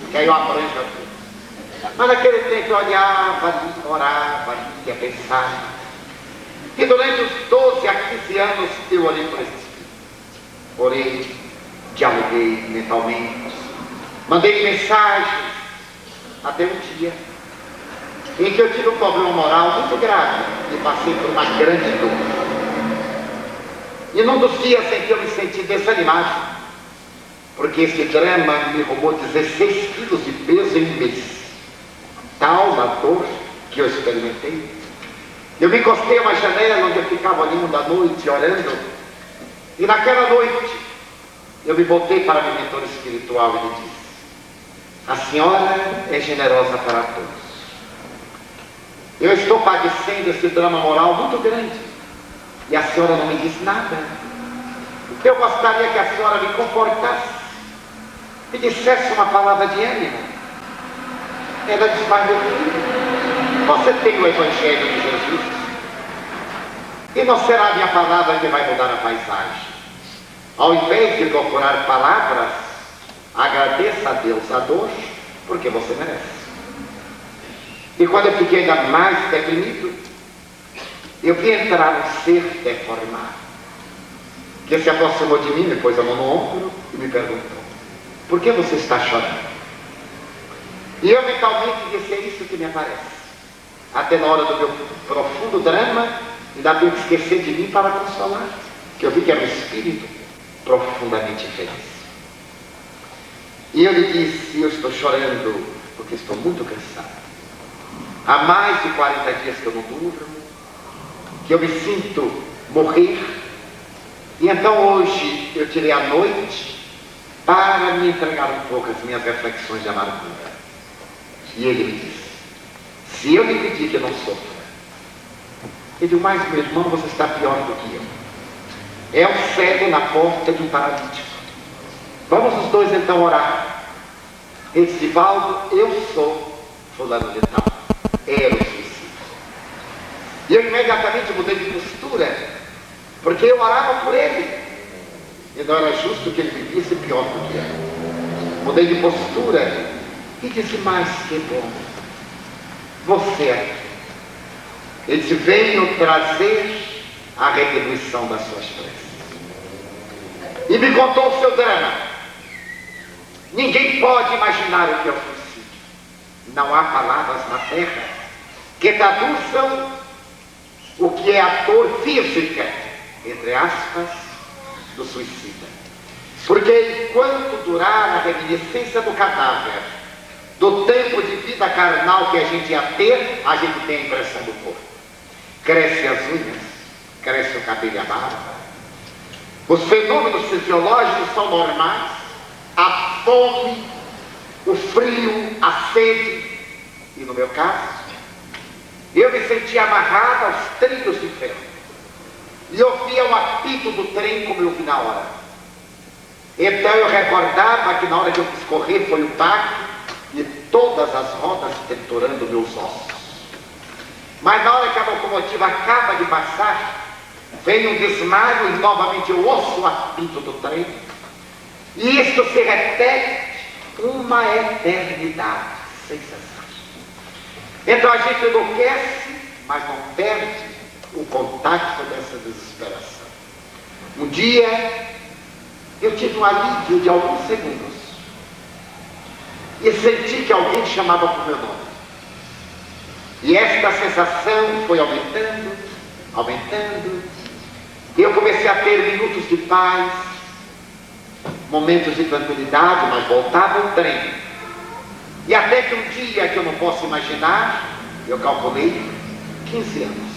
que aí eu abranjo a tudo. Mas naquele tempo eu olhava ali, orava ali, ia pensar. E durante os 12 a 15 anos eu orei por esse espírito. Orei, dialoguei mentalmente, mandei mensagens, até um dia em que eu tive um problema moral muito grave e passei por uma grande dor. E num dos dias em que eu me senti desanimado, porque esse drama me roubou 16 quilos de peso em um mês, tal a dor que eu experimentei, eu me encostei a uma janela onde eu ficava ali da noite orando, e naquela noite eu me voltei para meu mentor espiritual e lhe disse: a senhora é generosa para todos. Eu estou padecendo esse drama moral muito grande e a senhora não me diz nada. Eu gostaria que a senhora me confortasse, me dissesse uma palavra de ânimo. Ela disse: mas meu filho, você tem o Evangelho de Jesus e não será a minha palavra que vai mudar a paisagem. Ao invés de procurar palavras, agradeça a Deus a dor, porque você merece. E quando eu fiquei ainda mais deprimido, eu vi entrar um ser deformado, que se aproximou de mim, me pôs a mão no ombro e me perguntou: por que você está chorando? E eu mentalmente disse: é isso que me aparece. Até na hora do meu profundo drama, ainda tenho que esquecer de mim para consolar, que eu vi que era um espírito profundamente feliz. E eu lhe disse: eu estou chorando porque estou muito cansado. Há mais de 40 dias que eu não durmo, que eu me sinto morrer. E então hoje eu tirei a noite para me entregar um pouco as minhas reflexões de amargura. E ele me disse: se eu lhe pedir que não sofra, ele disse: mas meu irmão, você está pior do que eu. É um cego na porta de um paralítico. Vamos os dois então orar. Ele disse: Valdo, eu sou fulano de tal. Era o suicídio. E eu imediatamente mudei de postura, porque eu orava por ele e não era justo que ele me visse pior do que eu. Mudei de postura e disse: mas que bom, você aqui. Ele disse: venho trazer a retribuição das suas preces. E me contou o seu drama. Ninguém pode imaginar o que é o suicídio. Não há palavras na terra que traduzam o que é a dor física, entre aspas, do suicida. Porque enquanto durar a reminiscência do cadáver, do tempo de vida carnal que a gente ia ter, a gente tem a impressão do corpo. Cresce as unhas, cresce o cabelo e a barba. Os fenômenos fisiológicos são normais. A fome, o frio, a sede. E no meu caso, eu me senti amarrado aos trilhos de ferro. e ouvia o apito do trem como eu vi na hora. Então eu recordava que na hora que eu quis correr foi o baque e todas as rodas triturando meus ossos. Mas na hora que a locomotiva acaba de passar, vem um desmaio e novamente eu ouço o apito do trem. E isto se repete uma eternidade, sem cessar. Então a gente enlouquece, mas não perde o contato dessa desesperação. Um dia eu tive um alívio de alguns segundos e senti que alguém chamava por meu nome. E esta sensação foi aumentando, aumentando. E eu comecei a ter minutos de paz, momentos de tranquilidade, mas voltava o trem. E até que um dia que eu não posso imaginar, eu calculei 15 anos.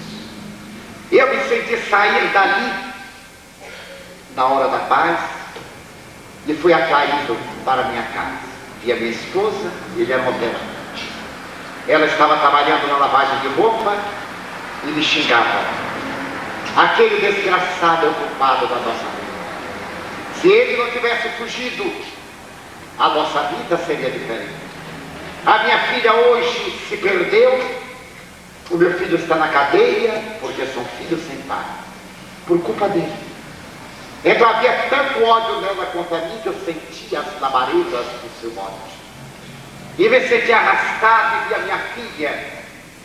Eu me senti sair dali, na hora da paz, e fui atraído para minha casa. Vi a minha esposa, ele era um operário. Ela estava trabalhando na lavagem de roupa e me xingava. Aquele desgraçado é o culpado da nossa vida. Se ele não tivesse fugido, a nossa vida seria diferente. A minha filha hoje se perdeu, o meu filho está na cadeia, porque são filhos sem pai, por culpa dele. Então havia tanto ódio nela contra mim que eu sentia as labaredas do seu ódio. E me sentia arrastado e vi a minha filha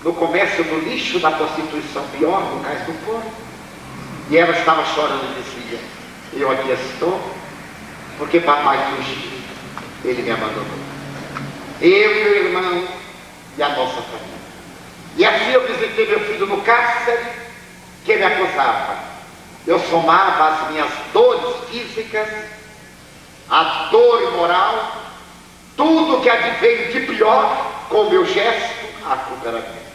no comércio do lixo, da prostituição pior, no cais do porco. E ela estava chorando e dizia: eu aqui estou, porque papai fugiu, ele me abandonou. Eu, meu irmão e a nossa família. E assim eu visitei meu filho no cárcere, que me acusava. Eu somava as minhas dores físicas, a dor moral, tudo que adveio de pior, com o meu gesto, a culpa era minha.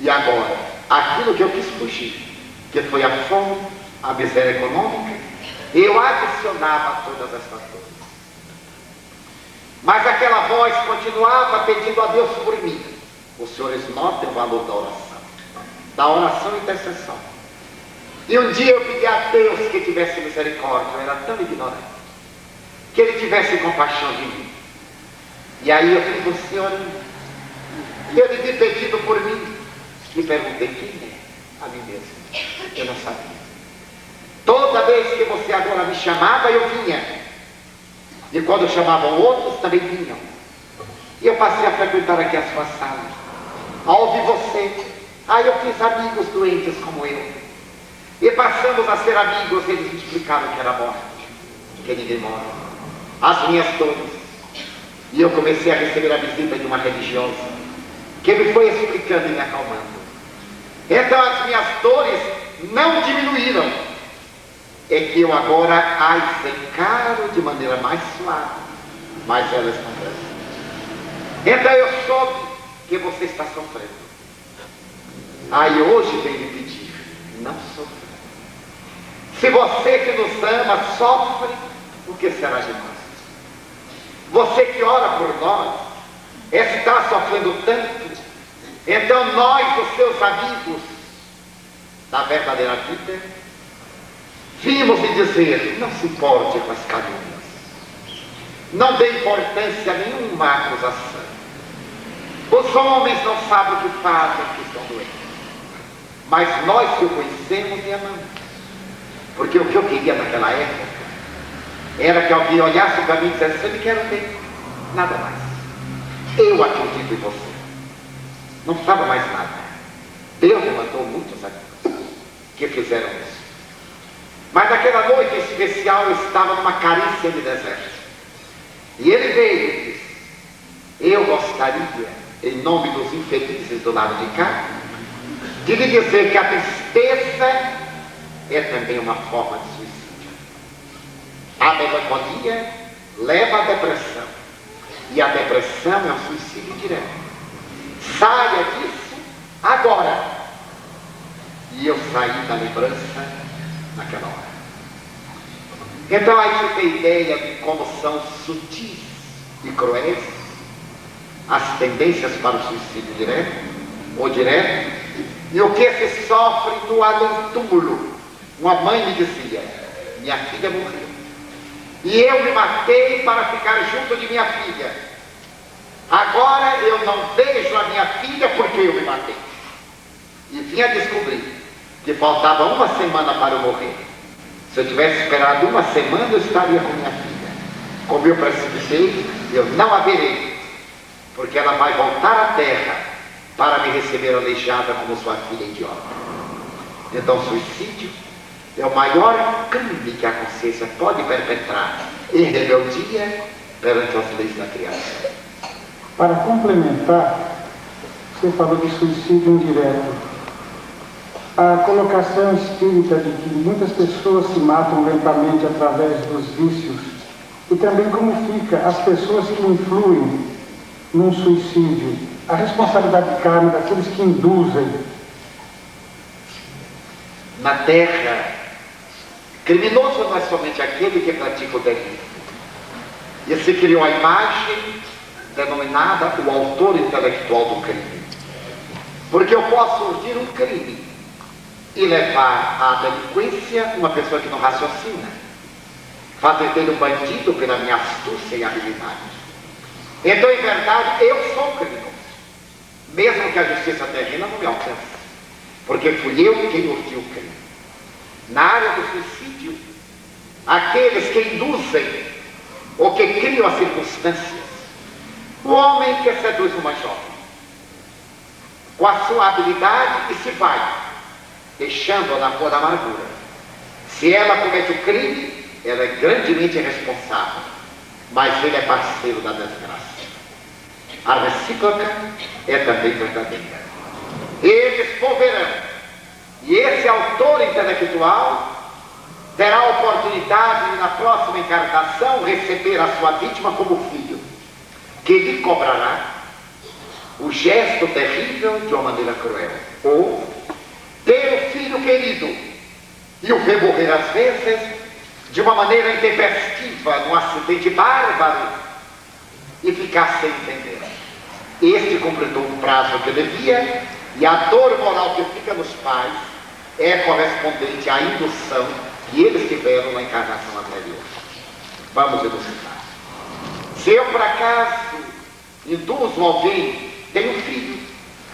E agora, aquilo que eu quis fugir, que foi a fome, a miséria econômica, eu adicionava todas essas dores. Mas aquela voz continuava pedindo a Deus por mim. Os senhores notem o valor da oração e intercessão. E um dia eu pedi a Deus que tivesse misericórdia, eu era tão ignorante, que Ele tivesse compaixão de mim. E aí eu fiz o Senhor, e Ele me pedido por mim, e perguntei: quem é? A mim mesmo. Eu não sabia. Toda vez que você agora me chamava, eu vinha. E quando chamavam outros, também vinham. E eu passei a frequentar aqui a sua sala, a ouvir você. Aí eu fiz amigos doentes como eu. E passamos a ser amigos, eles me explicaram que era a morte, que ninguém morre, as minhas dores. E eu comecei a receber a visita de uma religiosa, que me foi explicando e me acalmando. Então as minhas dores não diminuíram. É que eu agora as encaro de maneira mais suave, mas elas não prestam. Então eu soube que você está sofrendo. Aí hoje vem me pedir: não sofra. Se você que nos ama sofre, o que será de nós? Você que ora por nós está sofrendo tanto. Então nós, os seus amigos da verdadeira vida, vimos lhe dizer: não se importe com as calúnias, não dê importância a nenhuma acusação. Os homens não sabem o que fazem, que estão doentes, mas nós que o conhecemos e amamos. Porque o que eu queria naquela época era que alguém olhasse para mim e dissesse: eu me quero bem, nada mais. Eu acredito em você. Não precisava mais nada. Deus levantou muitos amigos que fizeram isso. Mas naquela noite especial eu estava numa carícia de deserto. E ele veio e disse: eu gostaria, em nome dos infelizes do lado de cá, de lhe dizer que a tristeza é também uma forma de suicídio. A melancolia leva à depressão. E a depressão é um suicídio direto. Saia disso agora. E eu saí da lembrança naquela hora. Então aí você tem ideia de como são sutis e cruéis as tendências para o suicídio direto ou direto. E o que se sofre no além-túmulo? Uma mãe me dizia: minha filha morreu. E eu me matei para ficar junto de minha filha. Agora eu não vejo a minha filha porque eu me matei. E vim a descobrir que faltava uma semana para eu morrer. Se eu tivesse esperado uma semana, eu estaria com minha filha. Como eu precipitei, eu não a verei, porque ela vai voltar à terra para me receber aleijada como sua filha idiota. Então, suicídio é o maior crime que a consciência pode perpetrar em rebeldia perante as leis da criação. Para complementar, você falou de suicídio indireto. A colocação espírita de que muitas pessoas se matam lentamente através dos vícios, e também como fica as pessoas que influem num suicídio, a responsabilidade kármica daqueles que induzem. Na Terra, criminoso não é somente aquele que pratica o delito. E se criou a imagem denominada o autor intelectual do crime. Porque eu posso urdir um crime e levar à delinquência uma pessoa que não raciocina, fazer dele um bandido pela minha astúcia e habilidade. Então, em verdade, eu sou criminoso, mesmo que a justiça terrena não me alcance, porque fui eu quem urdiu o crime. Na área do suicídio, aqueles que induzem ou que criam as circunstâncias, o homem que seduz uma jovem com a sua habilidade e se vai, deixando-a na rua da amargura. Se ela comete o crime, ela é grandemente responsável, mas ele é parceiro da desgraça. A recíproca é também verdadeira. Eles poverão, e esse autor intelectual terá a oportunidade de, na próxima encarnação, receber a sua vítima como filho, que lhe cobrará o gesto terrível de uma maneira cruel, ou ter o filho querido e o ver morrer às vezes de uma maneira intempestiva, num acidente bárbaro, e ficar sem entender. Este completou o prazo que devia, e a dor moral que fica nos pais é correspondente à indução que eles tiveram na encarnação anterior. Vamos elucidar. Se eu, por acaso, induzo alguém, tenho um filho,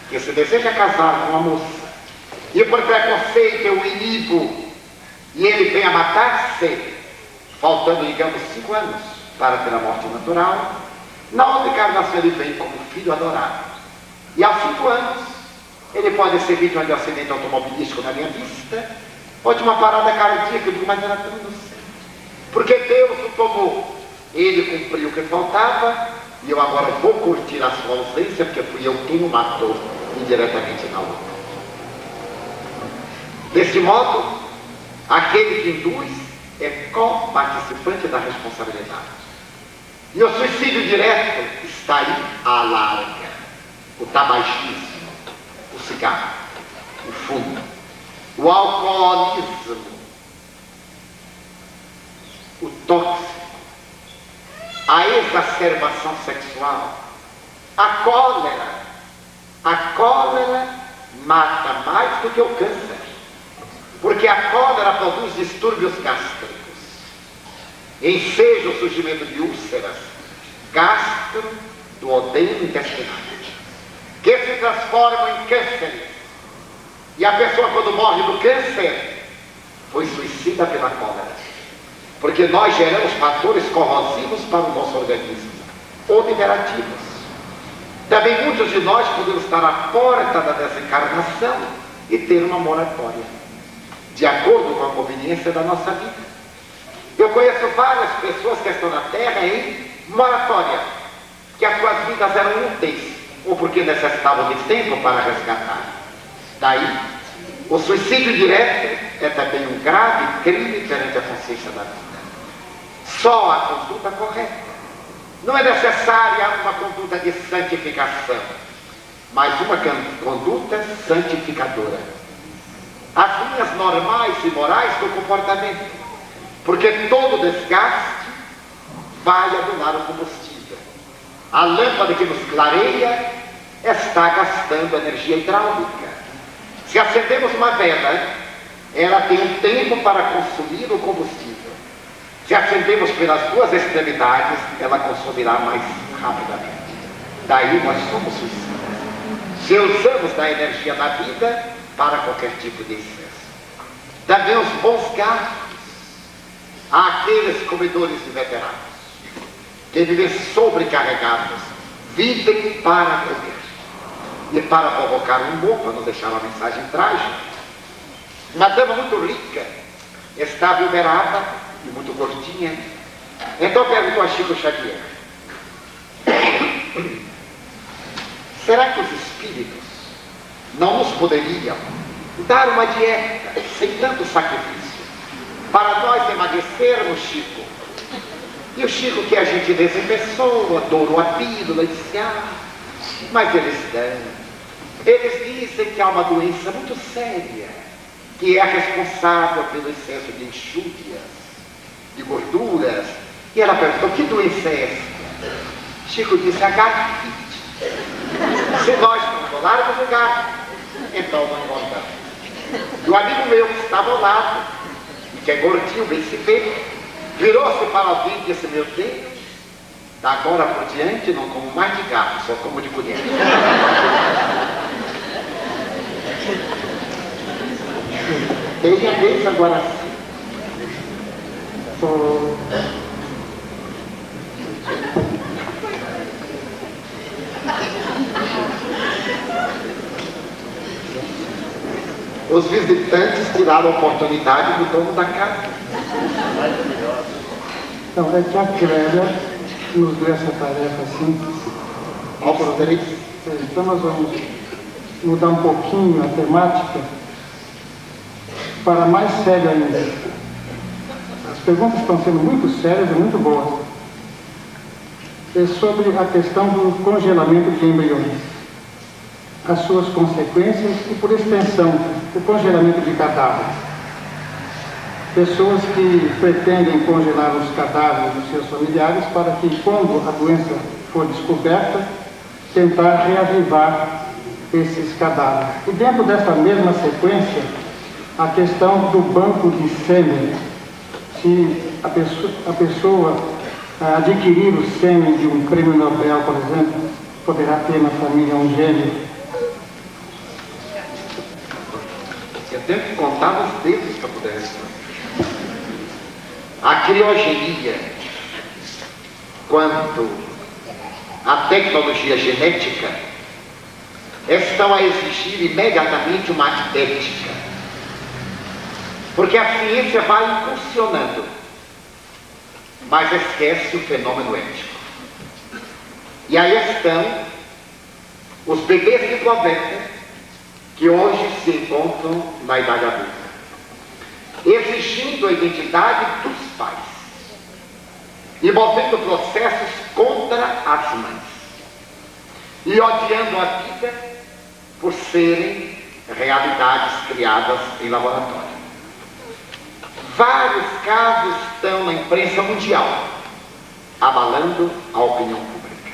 que se deseja casar com uma moça, e por preconceito eu o inibo, e ele vem a matar-se, faltando, digamos, 5 anos para ter a morte natural, na outra encarnação ele vem como filho adorado. E aos 5 anos, ele pode ser vítima de um acidente automobilístico na minha vista, ou de uma parada cardíaca, eu digo, mas era tão inocente. Porque Deus o tomou, ele cumpriu o que faltava, e eu agora vou curtir a sua ausência, porque fui eu quem o matou indiretamente na outra. Deste modo, aquele que induz é co-participante da responsabilidade. E o suicídio direto está aí à larga. O tabagismo, o cigarro, o fumo, o alcoolismo, o tóxico, a exacerbação sexual, a cólera. A cólera mata mais do que o câncer, porque a cólera produz distúrbios gástricos, enseja o surgimento de úlceras gastro, duodeno intestinais, que se transformam em cânceres. E a pessoa, quando morre do câncer, foi suicida pela cólera, porque nós geramos fatores corrosivos para o nosso organismo, ou liberativos. Também muitos de nós podemos estar à porta da desencarnação e ter uma moratória, de acordo com a conveniência da nossa vida. Eu conheço várias pessoas que estão na Terra em moratória, que as suas vidas eram úteis, ou porque necessitavam de tempo para resgatar. Daí, o suicídio direto é também um grave crime perante a consciência da vida. Só a conduta correta. Não é necessária uma conduta de santificação, mas uma conduta santificadora. As linhas normais e morais do comportamento, porque todo desgaste vai anular o combustível. A lâmpada que nos clareia está gastando energia hidráulica. Se acendemos uma vela, ela tem um tempo para consumir o combustível. Se acendemos pelas duas extremidades, ela consumirá mais rapidamente. Daí nós somos suicidas. Se usamos da energia da vida para qualquer tipo de excesso. Devemos bons gastos àqueles comedores inveterados que vivem sobrecarregados, vivem para comer e para provocar um humor, para não deixar uma mensagem trágica. Uma dama muito rica estava uberada e muito gordinha. Então perguntou a Chico Xavier: será que os espíritos não nos poderiam dar uma dieta sem tanto sacrifício para nós emagrecermos, Chico? E o Chico, que a gentileza em pessoa, dourou a pílula e disse: mas eles dão. Eles dizem que há uma doença muito séria que é responsável pelo excesso de enxúndias, de gorduras. E ela perguntou: que doença é essa? Chico disse: a gastrite. Se nós controlarmos o gato, então não engordamos. E o amigo meu que estava ao lado, que é gordinho, bem se vê, virou-se para alguém e disse: meu Deus, da agora por diante não como mais de gato, só como de colher. Veja vez agora sim. Os visitantes tiraram a oportunidade do dono da casa. Então, é que a Clélia nos deu essa tarefa simples. Então nós vamos mudar um pouquinho a temática para mais séria ainda. As perguntas estão sendo muito sérias e muito boas. É sobre a questão do congelamento de embriões, as suas consequências e, por extensão, o congelamento de cadáveres. Pessoas que pretendem congelar os cadáveres dos seus familiares para que, quando a doença for descoberta, tentar reavivar esses cadáveres. E dentro dessa mesma sequência, a questão do banco de sêmen. Se a pessoa adquirir o sêmen de um prêmio Nobel, por exemplo, poderá ter na família um gênio. Eu tenho que contar os dedos para poder responder. A criogenia, quanto a tecnologia genética, estão a exigir imediatamente uma ética. Porque a ciência vai impulsionando, mas esquece o fenômeno ético. E aí estão os bebês de placenta que hoje se encontram na idade adulta, exigindo a identidade dos pais e movendo processos contra as mães e odiando a vida por serem realidades criadas em laboratório. Vários casos estão na imprensa mundial, abalando a opinião pública.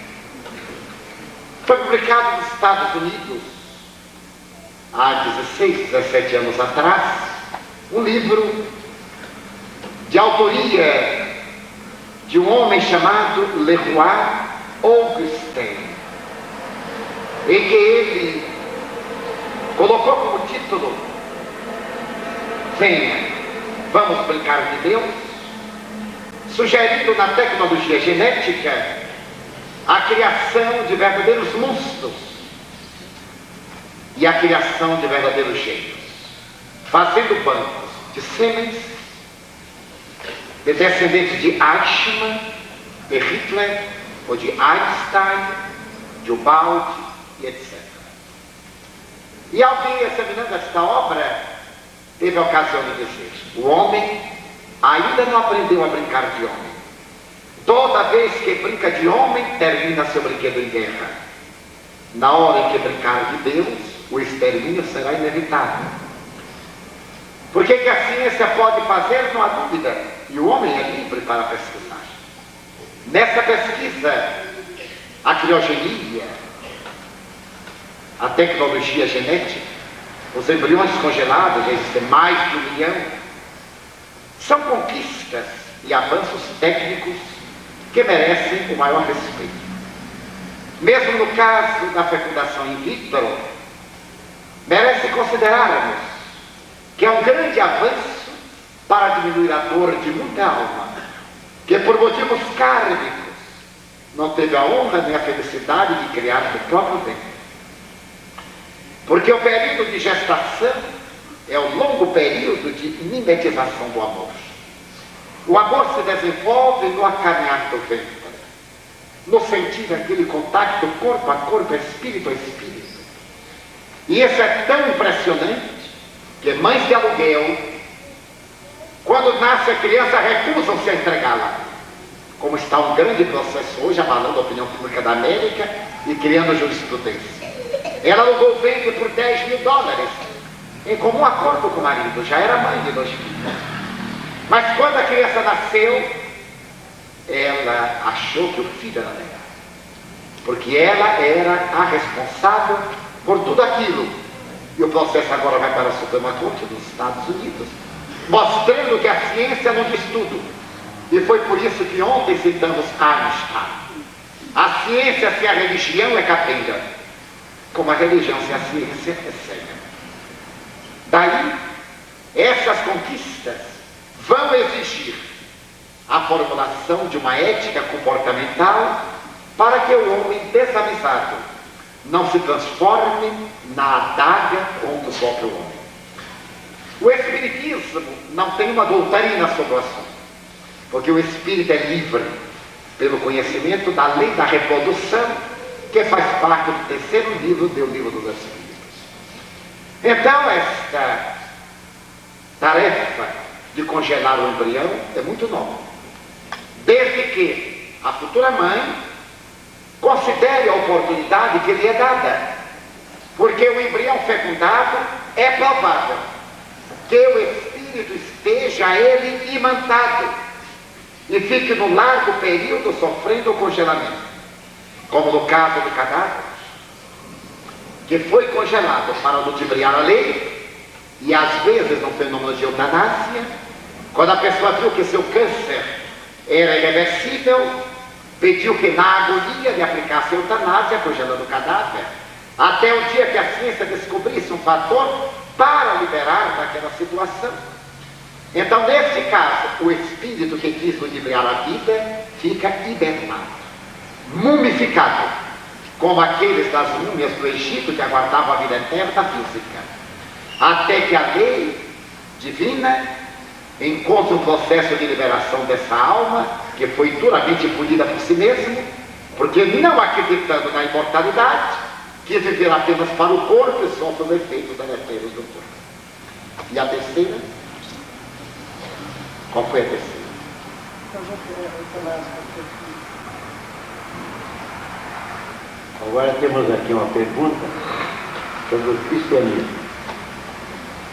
Foi publicado nos Estados Unidos, há 16, 17 anos atrás, um livro de autoria de um homem chamado Leroy Augustin, em que ele colocou como título: Venha, vamos brincar de Deus, sugerindo na tecnologia genética a criação de verdadeiros monstros e a criação de verdadeiros gênios, fazendo bancos de sêmens de descendentes de Eichmann, de Hitler, ou de Einstein, de Ubaldi, e etc. E alguém examinando esta obra teve a ocasião de dizer: o homem ainda não aprendeu a brincar de homem. Toda vez que brinca de homem, termina seu brinquedo em guerra. Na hora em que brincar de Deus, o extermínio será inevitável. Porque que a ciência pode fazer, não há dúvida, e o homem é livre para pesquisar. Nessa pesquisa, a criogenia, a tecnologia genética, os embriões congelados, já existem mais de 1 milhão, são conquistas e avanços técnicos que merecem o maior respeito. Mesmo no caso da fecundação in vitro, merece considerarmos que é um grande avanço para diminuir a dor de muita alma, que por motivos kármicos não teve a honra nem a felicidade de criar do próprio ventre. Porque o período de gestação é o longo período de mimetização do amor. O amor se desenvolve no acarinhar do ventre, no sentir aquele contato corpo a corpo, espírito a espírito. E isso é tão impressionante que mães de aluguel, quando nasce a criança, recusam-se a entregá-la. Como está um grande processo hoje abalando a opinião pública da América e criando jurisprudência. Ela alugou o ventre por $10.000, em comum acordo com o marido, já era mãe de 2 filhos. Mas quando a criança nasceu, ela achou que o filho era dela, porque ela era a responsável por tudo aquilo. E o processo agora vai para a Suprema Corte dos Estados Unidos, mostrando que a ciência não diz tudo. E foi por isso que ontem citamos Einstein. A ciência sem a religião é capenga, como a religião sem a ciência é cega. Daí, essas conquistas vão exigir a formulação de uma ética comportamental para que o homem desavisado não se transforme na adaga contra o próprio homem. O Espiritismo não tem uma doutrina sobre o assunto, porque o Espírito é livre pelo conhecimento da lei da reprodução, que faz parte do 3º livro do Livro dos Espíritos. Então, esta tarefa de congelar o embrião é muito nova, desde que a futura mãe considere a oportunidade que lhe é dada, porque o embrião fecundado é provável que o espírito esteja ele imantado e fique no largo período sofrendo o congelamento, como no caso do cadáver, que foi congelado para ludibriar a lei, e às vezes no fenômeno de eutanásia, quando a pessoa viu que seu câncer era irreversível, pediu que na agonia lhe aplicasse a eutanásia, congelando o cadáver, até o dia que a ciência descobrisse um fator para liberar daquela situação. Então, nesse caso, o espírito que quis ludibriar a vida fica hibernado, mumificado, como aqueles das múmias do Egito que aguardavam a vida eterna física, até que a lei divina encontre um processo de liberação dessa alma, que foi duramente punida por si mesmo, porque não acreditando na imortalidade, quis viver apenas para o corpo e sofre os efeitos deletérios do corpo. E a terceira? Qual foi a terceira? Agora temos aqui uma pergunta sobre o cristianismo.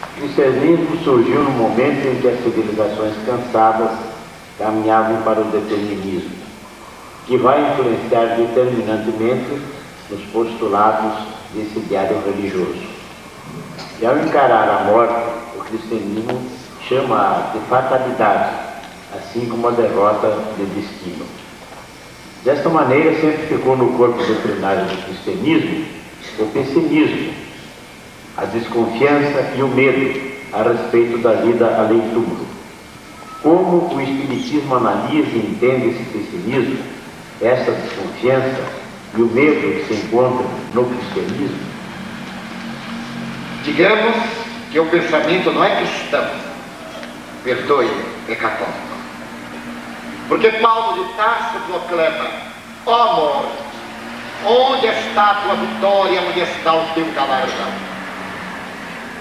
O cristianismo surgiu no momento em que as civilizações cansadas caminhavam para o determinismo, que vai influenciar determinantemente nos postulados desse ideário religioso. E ao encarar a morte, o cristianismo chama de fatalidade, assim como a derrota de destino. Desta maneira, sempre ficou no corpo doutrinário do cristianismo o pessimismo, a desconfiança e o medo a respeito da vida além do túmulo. Como o Espiritismo analisa e entende esse pessimismo, essa desconfiança e o medo que se encontram no cristianismo? Digamos que o pensamento não é cristão, perdoe, é católico. Porque Paulo de Tarso proclama: ó morte, onde está a tua vitória, onde está o teu galardão?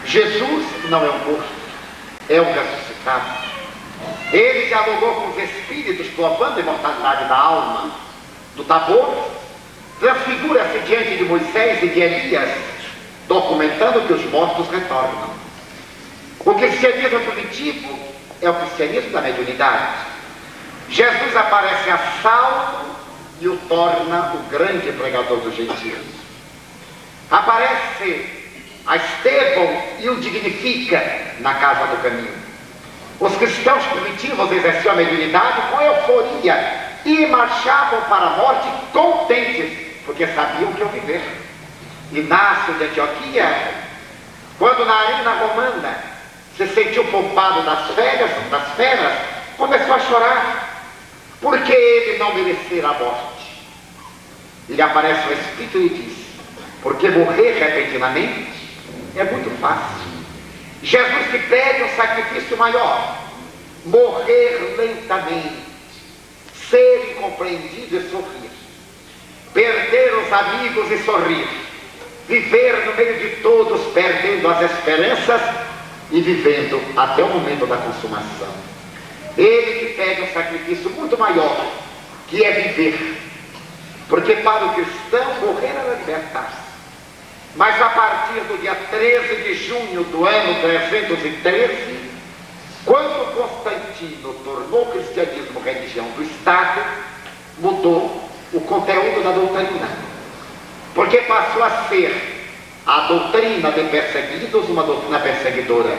Jesus não é um morto, é um ressuscitado. Ele dialogou com os espíritos, provando a imortalidade da alma. Do Tabor, transfigura-se diante de Moisés e de Elias, documentando que os mortos retornam. O cristianismo primitivo é o cristianismo da mediunidade. Jesus aparece a Saulo e o torna o grande pregador dos gentios. Aparece a Estevão e o dignifica na casa do caminho. Os cristãos primitivos exerciam a mediunidade com euforia e marchavam para a morte contentes, porque sabiam que iam viver. Inácio de Antioquia, quando na arena romana se sentiu poupado das feras, começou a chorar, porque ele não merecera a morte. Lhe aparece o Espírito e diz: porque morrer repentinamente é muito fácil. Jesus te pede um sacrifício maior: morrer lentamente, ser incompreendido e sorrir, perder os amigos e sorrir, viver no meio de todos, perdendo as esperanças e vivendo até o momento da consumação. Ele te pede um sacrifício muito maior, que é viver, porque para o cristão morrer era libertar-se. Mas a partir do dia 13 de junho do ano 313, quando Constantino tornou o cristianismo religião do Estado, mudou o conteúdo da doutrina, porque passou a ser a doutrina de perseguidos uma doutrina perseguidora,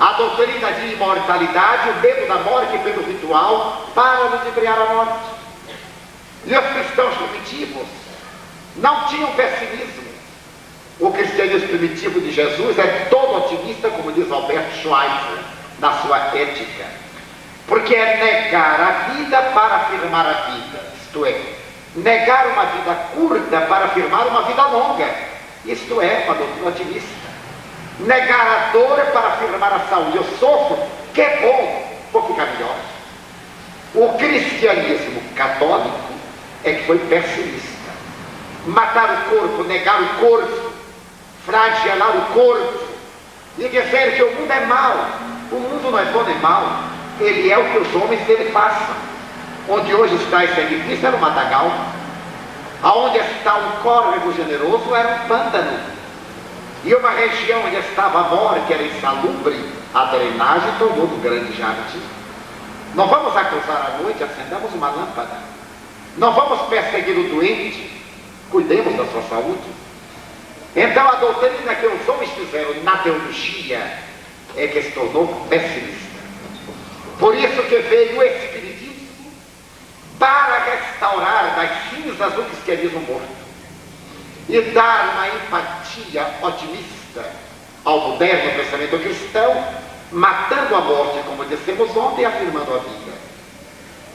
a doutrina de imortalidade, o medo da morte pelo ritual para ludibriar a morte. E os cristãos primitivos não tinham pessimismo. O cristianismo primitivo de Jesus é todo otimista, como diz Albert Schweitzer na sua Ética, porque é negar a vida para afirmar a vida, isto é, negar uma vida curta para afirmar uma vida longa, isto é, uma doutrina otimista. Negar a dor para afirmar a saúde. Eu sofro, que é bom, vou ficar melhor. O cristianismo católico é que foi pessimista. Matar o corpo, negar o corpo, flagelar o corpo e dizer que o mundo é mau. O mundo não é bom nem mau, ele é o que os homens dele passam. Onde hoje está esse edifício era um matagal, aonde está um córrego generoso era um pântano, e uma região onde estava a morte era insalubre, a drenagem tornou um grande jardim. Não vamos acusar à noite, acendamos uma lâmpada. Não vamos perseguir o doente, cuidemos da sua saúde. Então a doutrina que os homens fizeram na teologia é que se tornou pessimista. Por isso que veio o Espiritismo para restaurar das cinzas o cristianismo morto e dar uma empatia otimista ao moderno pensamento cristão, matando a morte, como dissemos ontem, e afirmando a vida.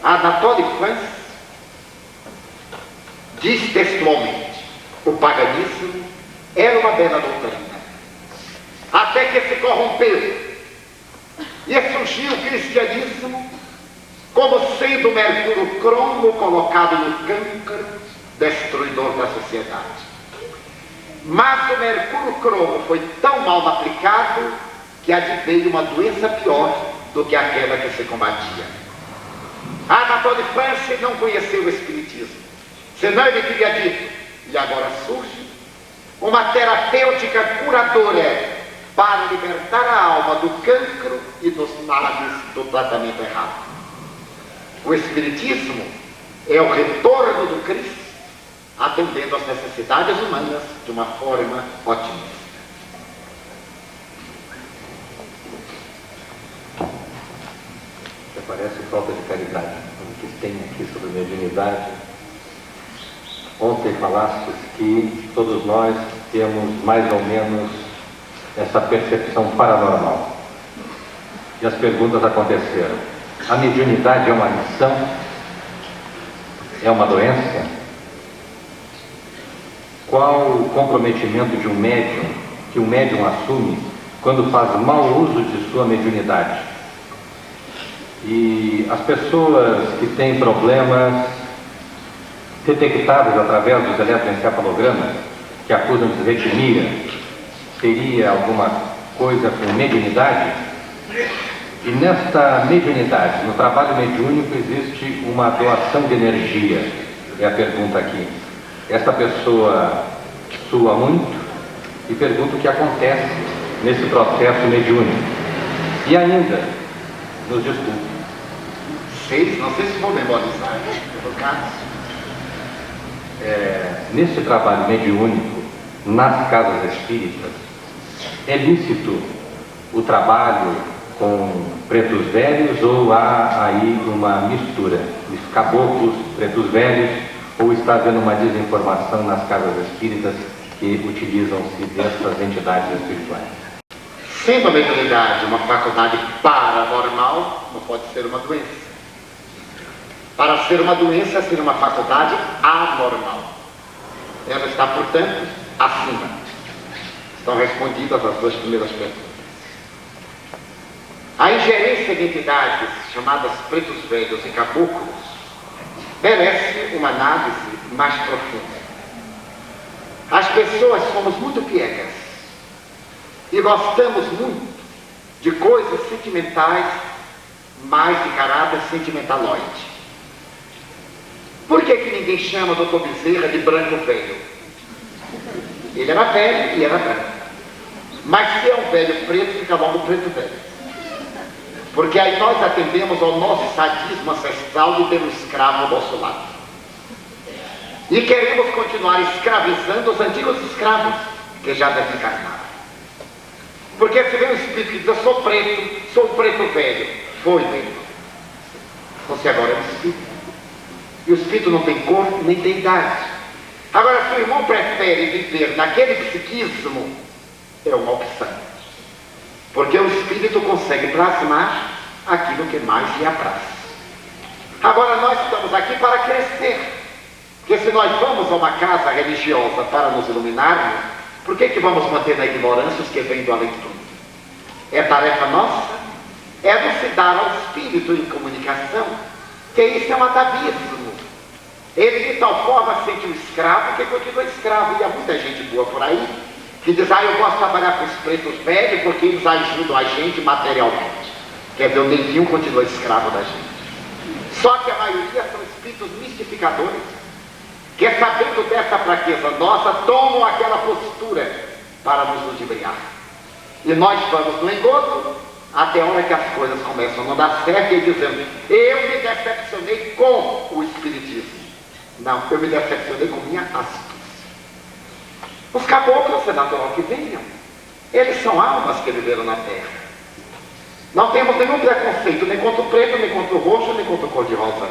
Anatole France diz textualmente: o paganismo era uma bela doutrina, até que se corrompeu e surgiu o cristianismo como sendo o mercúrio cromo colocado no cancro destruidor da sociedade. Mas o mercúrio cromo foi tão mal aplicado que adveio uma doença pior do que aquela que se combatia. Anatole France não conheceu o Espiritismo, senão ele teria dito: e agora surge uma terapêutica curadora para libertar a alma do cancro e dos males do tratamento errado. O Espiritismo é o retorno do Cristo, atendendo às necessidades humanas de uma forma otimista. Até parece falta de caridade o que tem aqui sobre mediunidade. Ontem falastes que todos nós temos mais ou menos essa percepção paranormal. E as perguntas aconteceram: a mediunidade é uma missão? É uma doença? Qual o comprometimento de um médium que o médium assume quando faz mau uso de sua mediunidade? E as pessoas que têm problemas detectáveis através dos eletroencefalogramas, que acusam de arritmia, seria alguma coisa com mediunidade? E nesta mediunidade, no trabalho mediúnico, existe uma doação de energia. É a pergunta aqui. Esta pessoa sua muito e pergunta o que acontece nesse processo mediúnico. E ainda, nos desculpe. Não sei se vou memorizar, no caso. Nesse trabalho mediúnico, nas casas espíritas, é lícito o trabalho com pretos velhos ou há aí uma mistura? Os caboclos, pretos velhos, ou está havendo uma desinformação nas casas espíritas que utilizam-se dessas entidades espirituais? Sendo a mediunidade uma faculdade paranormal, não pode ser uma doença. Para ser uma doença, ser uma faculdade anormal. Ela está, portanto, acima. Estão respondidas as duas primeiras perguntas. A ingerência de entidades chamadas pretos velhos e caboclos merece uma análise mais profunda. As pessoas somos muito piegas e gostamos muito de coisas sentimentais, mais de caráter sentimentaloide. Por que ninguém chama o Dr. Bezerra de branco velho? Ele era velho e era branco. Mas se é um velho preto, fica logo preto velho. Porque aí nós atendemos ao nosso sadismo ancestral de ter um escravo ao nosso lado. E queremos continuar escravizando os antigos escravos que já desencarnaram. Porque se vem um espírito que diz, eu sou um preto velho. Foi velho. Você agora é um espírito. E o espírito não tem corpo nem tem idade. Agora, se o irmão prefere viver naquele psiquismo, é uma opção. Porque o espírito consegue plasmar aquilo que mais lhe apraz. Agora, nós estamos aqui para crescer. Porque se nós vamos a uma casa religiosa para nos iluminarmos, por que vamos manter na ignorância os que vêm do além de tudo? É tarefa nossa? É elucidar ao espírito em comunicação que isso é um atavismo. Ele de tal forma sente um escravo que continua escravo. E há muita gente boa por aí que diz, eu gosto de trabalhar com os pretos velhos porque eles ajudam a gente materialmente. Quer dizer, o neguinho continua escravo da gente. Só que a maioria são espíritos mistificadores que, sabendo dessa fraqueza nossa, tomam aquela postura para nos ludibriar. E nós vamos no engodo até a hora que as coisas começam a não dar certo e dizendo, eu me decepcionei com o espiritismo. Não, eu me decepcionei com minha astúcia. Os caboclos é natural que venham. Eles são almas que viveram na terra. Não temos nenhum preconceito, nem contra o preto, nem contra o roxo, nem contra o cor-de-rosa.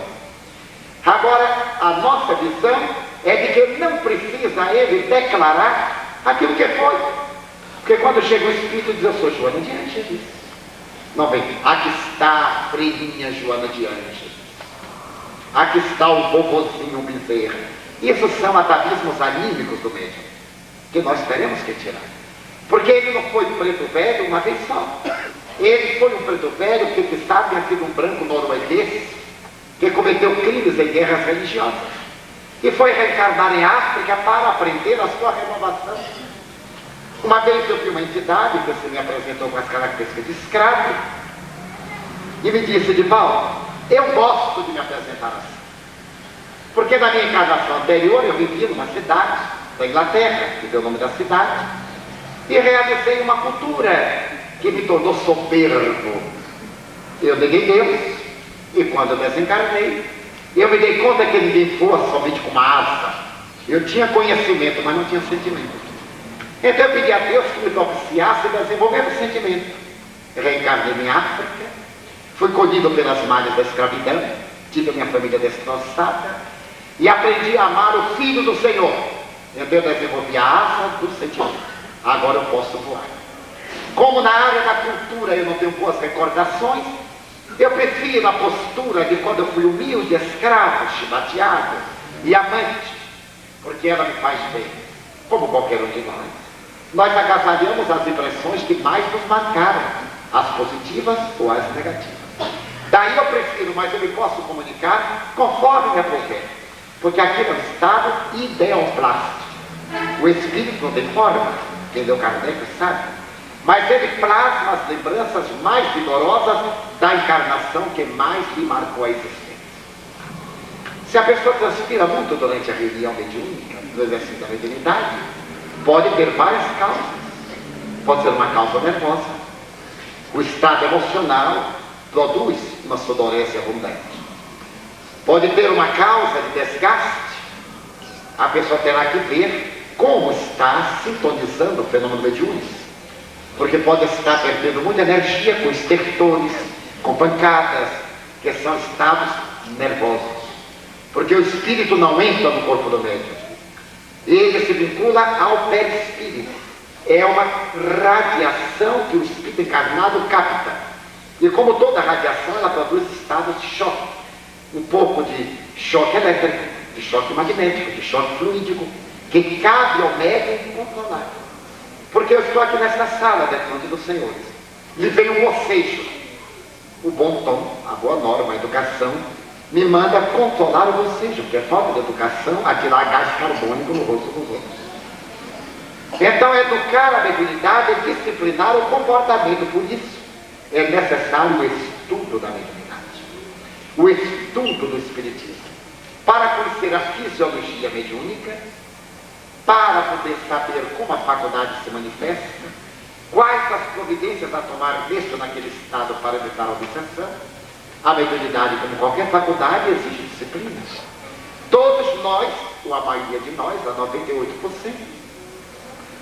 Agora, a nossa visão é de que não precisa ele declarar aquilo que foi. Porque quando chega o espírito diz, eu sou Joana de Ângeles. Não vem, aqui está a freirinha Joana de Ângeles. Aqui está o vovozinho Bezerra. Isso são atavismos anímicos do médium, que nós teremos que tirar. Porque ele não foi preto velho uma vez só. Ele foi um preto velho que, sabe, tinha sido um branco norueguês que cometeu crimes em guerras religiosas. E foi reencarnar em África para aprender a sua renovação. Uma vez eu vi uma entidade que se me apresentou com as características de escravo e me disse, Divaldo, eu gosto de me apresentar assim. Porque na minha encarnação anterior eu vivia numa cidade da Inglaterra, que deu o nome da cidade, e realizei uma cultura que me tornou soberbo. Eu neguei Deus, e quando eu desencarnei, eu me dei conta que ninguém fosse somente com uma asa. Eu tinha conhecimento, mas não tinha sentimento. Então eu pedi a Deus que me propiciasse desenvolver o sentimento. Reencarnei em África, fui colhido pelas malhas da escravidão, tive a minha família destroçada e aprendi a amar o Filho do Senhor. Então eu desenvolvi a asa do sentimento. Agora eu posso voar. Como na área da cultura eu não tenho boas recordações, eu prefiro a postura de quando eu fui humilde, escravo, chibateado e amante, porque ela me faz bem, como qualquer um de nós. Nós agasalhamos as impressões que mais nos marcaram, as positivas ou as negativas. Daí eu prefiro, mas eu me posso comunicar conforme me aprover, porque aquilo é um estado ideoplástico. O espírito não tem forma, quem deu Kardec sabe, mas ele plasma as lembranças mais vigorosas da encarnação que mais lhe marcou a existência. Se a pessoa transpira muito durante a reunião mediúnica, no exercício da mediunidade, pode ter várias causas. Pode ser uma causa nervosa. O estado emocional produz uma sudorese abundante. Pode ter uma causa de desgaste. A pessoa terá que ver como está sintonizando o fenômeno mediúnico. porque pode estar perdendo muita energia com estertores, com pancadas, que são estados nervosos. Porque o espírito não entra no corpo do médium. Ele se vincula ao perispírito. É uma radiação que o espírito encarnado capta. E como toda radiação, ela produz estados de choque. Um pouco de choque elétrico, de choque magnético, de choque fluídico, que cabe ao médium controlar. Porque eu estou aqui nesta sala, diante dos senhores. Me vem um bocejo. O bom tom, a boa norma, a educação, me manda controlar o bocejo, porque é falta de educação atirar gás carbônico no rosto dos outros. Então, educar a mediunidade é disciplinar o comportamento. Por isso, é necessário o estudo da mediunidade, o estudo do espiritismo, para conhecer a fisiologia mediúnica, para poder saber como a faculdade se manifesta, quais as providências a tomar neste ou naquele estado para evitar a obsessão. A mediunidade, como qualquer faculdade, exige disciplina. Todos nós, ou a maioria de nós, a 98%,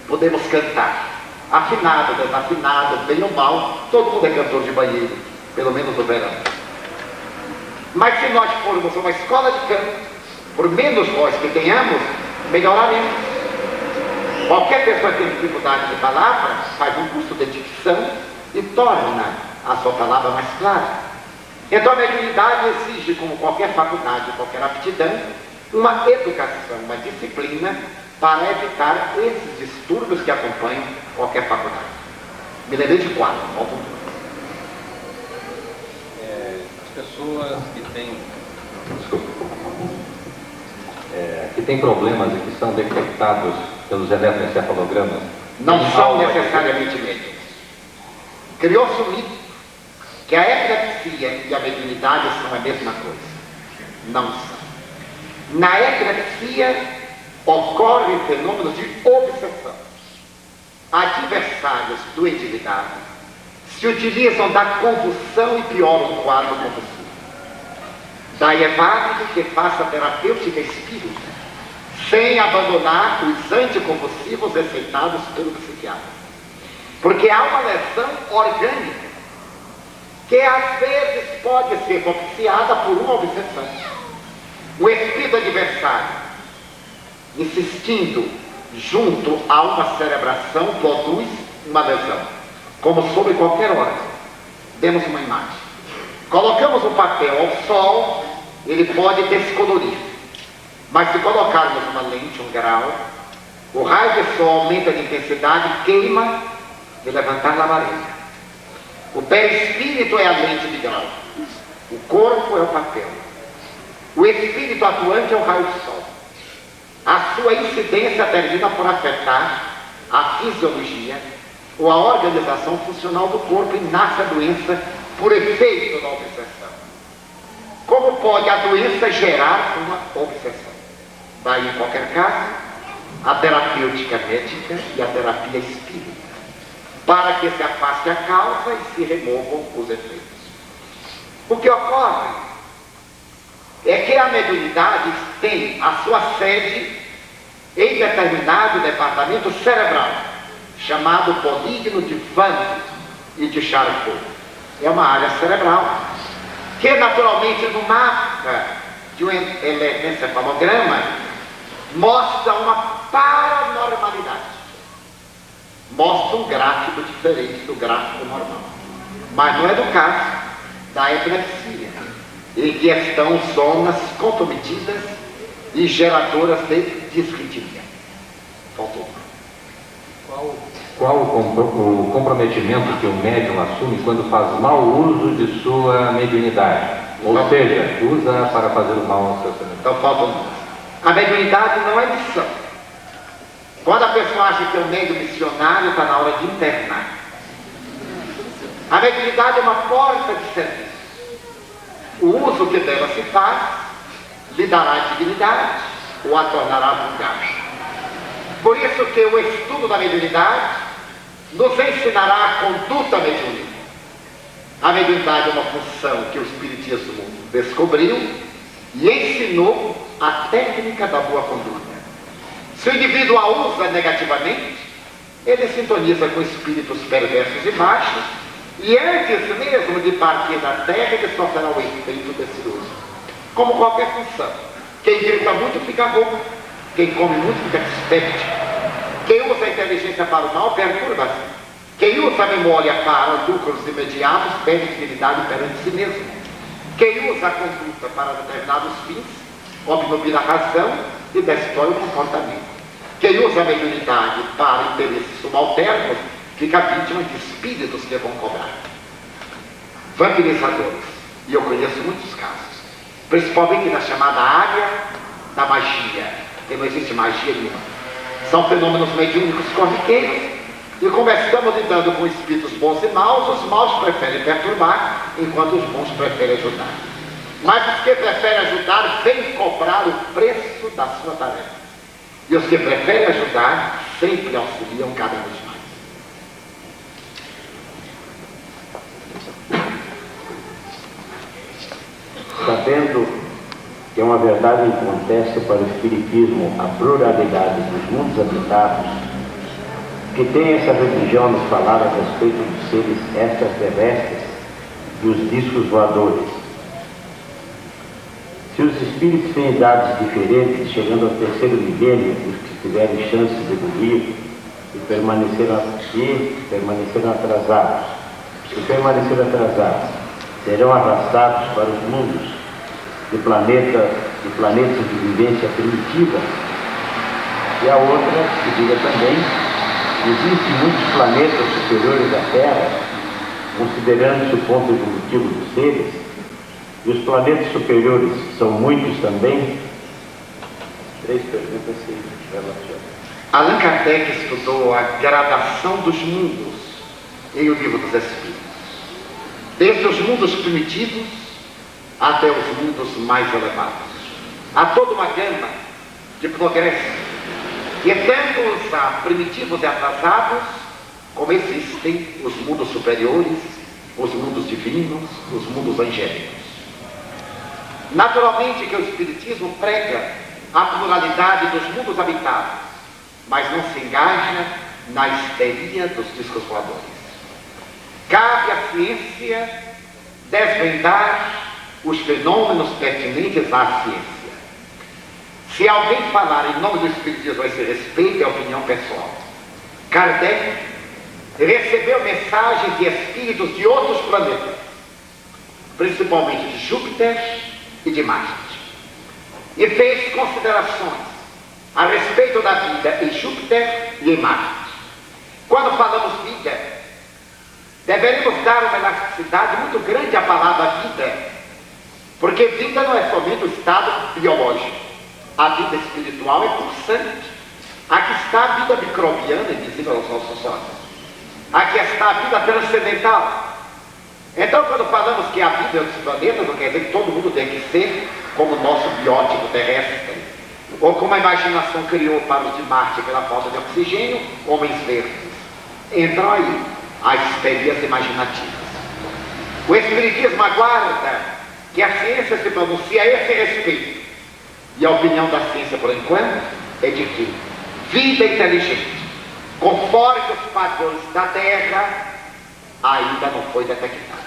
podemos cantar. Afinado, desafinado, bem ou mal, todo mundo é cantor de banheiro, pelo menos no verão. Mas se nós formos uma escola de canto, por menos voz que tenhamos, melhoraremos. Qualquer pessoa que tem dificuldade de palavra, faz um curso de dicção e torna a sua palavra mais clara. Então a mediunidade exige, como qualquer faculdade, qualquer aptidão, uma educação, uma disciplina para evitar esses distúrbios que acompanham qualquer faculdade. Me lembrei de quatro, faltam duas. As pessoas que têm problemas e que são detectados pelos eletroencefalogramas não são necessariamente médiums. Criou-se um mito que a epilepsia e a mediunidade são a mesma coisa. Não são. Na epilepsia ocorrem fenômenos de obsessão. Adversários do endividado se utilizam da convulsão e pioram o quadro convulsivo. Daí é válido que faça terapêutica espírita, sem abandonar os anticonvulsivos receitados pelo psiquiatra. Porque há uma lesão orgânica que às vezes pode ser propiciada por uma obsessão. O espírito adversário, insistindo junto a uma cerebração, produz uma lesão, como sobre qualquer órgão. Demos uma imagem. Colocamos o papel ao sol, ele pode descolorir. Mas se colocarmos uma lente, um grau, o raio de sol aumenta de intensidade, queima de levantar labareda. O perispírito é a lente de grau. O corpo é o papel. O espírito atuante é o raio de sol. A sua incidência termina por afetar a fisiologia ou a organização funcional do corpo e nasce a doença por efeito da obsessão. Como pode a doença gerar uma obsessão? Daí, em qualquer caso, a terapêutica médica e a terapia espírita, para que se afaste a causa e se removam os efeitos. O que ocorre é que a mediunidade tem a sua sede em determinado departamento cerebral, chamado polígono de Van e de Charcot. É uma área cerebral que, naturalmente, no mapa de um encefalograma, mostra uma paranormalidade. Mostra um gráfico diferente do gráfico normal. Mas não é do caso da epilepsia, em que estão zonas comprometidas e geradoras de disritmia. Faltou. Qual o comprometimento que o médium assume quando faz mau uso de sua mediunidade? Ou seja, usa para fazer o mal ao seu semelhante. Então faltam duas. A mediunidade não é missão. Quando a pessoa acha que é um médium missionário, está na hora de internar. A mediunidade é uma porta de serviço. O uso que dela se faz lhe dará dignidade ou a tornará vulgar. Por isso que o estudo da mediunidade nos ensinará a conduta mediúnica. A mediunidade é uma função que o Espiritismo descobriu e ensinou a técnica da boa conduta. Se o indivíduo a usa negativamente, ele sintoniza com espíritos perversos e baixos, e antes mesmo de partir da terra, ele sofrerá o efeito desse uso. Como qualquer função. Quem grita muito fica rouco, quem come muito fica desperte. Quem usa a inteligência para o mal perturba-se. Quem usa a memória para lucros imediatos perde dignidade perante si mesmo. Quem usa a conduta para determinados fins obnubila a razão e destrói o comportamento. Quem usa a mediunidade para interesses subalternos fica vítima de espíritos que vão cobrar. Vampirizadores. E eu conheço muitos casos. Principalmente na chamada área da magia. Que não existe magia nenhuma. São fenômenos mediúnicos corriqueiros. E como estamos lidando com espíritos bons e maus, os maus preferem perturbar, enquanto os bons preferem ajudar. Mas os que preferem ajudar vêm cobrar o preço da sua tarefa. E os que preferem ajudar sempre auxiliam cada vez mais. Sabendo que é uma verdade inconteste para o Espiritismo a pluralidade dos mundos habitados, que tem essa religião nos falar a respeito dos seres extraterrestres, dos discos voadores. Se os espíritos têm idades diferentes, chegando ao terceiro milênio, os que tiverem chances de evoluir e permaneceram atrasados, serão arrastados para os mundos de planetas de vivência primitiva. E a outra que diga também: existem muitos planetas superiores à Terra, considerando-se o ponto evolutivo dos seres, e os planetas superiores são muitos também. 3 perguntas se relacionam. Allan Kardec estudou a gradação dos mundos em O Livro dos Espíritos. Desde os mundos primitivos até os mundos mais elevados. Há toda uma gama de progresso. E tanto os primitivos e atrasados, como existem os mundos superiores, os mundos divinos, os mundos angélicos. Naturalmente que o Espiritismo prega a pluralidade dos mundos habitados, mas não se engaja na histeria dos discos voadores. Cabe à ciência desvendar os fenômenos pertinentes à ciência. Se alguém falar em nome do Espiritismo a esse respeito, é opinião pessoal. Kardec recebeu mensagens de espíritos de outros planetas, principalmente de Júpiter e de Marte, e fez considerações a respeito da vida em Júpiter e em Marte. Quando falamos vida, deveríamos dar uma elasticidade muito grande à palavra vida, porque vida não é somente o estado biológico. A vida espiritual é pulsante. Aqui está a vida microbiana, invisível aos nossos olhos. Aqui está a vida transcendental. Então, quando falamos que a vida é dos planetas, não quer dizer que todo mundo tem que ser como o nosso biótipo terrestre, ou como a imaginação criou para os de Marte pela falta de oxigênio, homens verdes. Entram aí as histerias imaginativas. O Espiritismo aguarda que a ciência se pronuncie a esse respeito. E a opinião da ciência, por enquanto, é de que vida inteligente, conforme os padrões da Terra, ainda não foi detectada.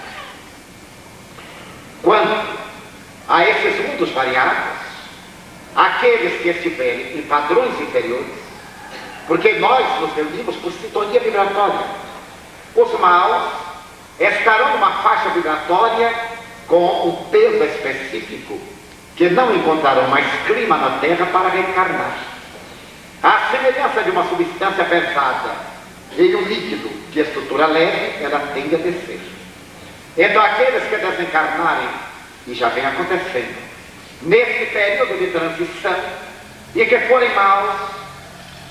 Quanto a esses mundos variados, aqueles que estiverem em padrões inferiores, porque nós nos reunimos por sintonia vibratória, os maus estarão numa faixa vibratória com um peso específico, que não encontrarão mais clima na Terra para reencarnar. A semelhança de uma substância pesada em um líquido de estrutura leve, ela tende a descer. Então aqueles que desencarnarem, e já vem acontecendo, nesse período de transição, e que forem maus,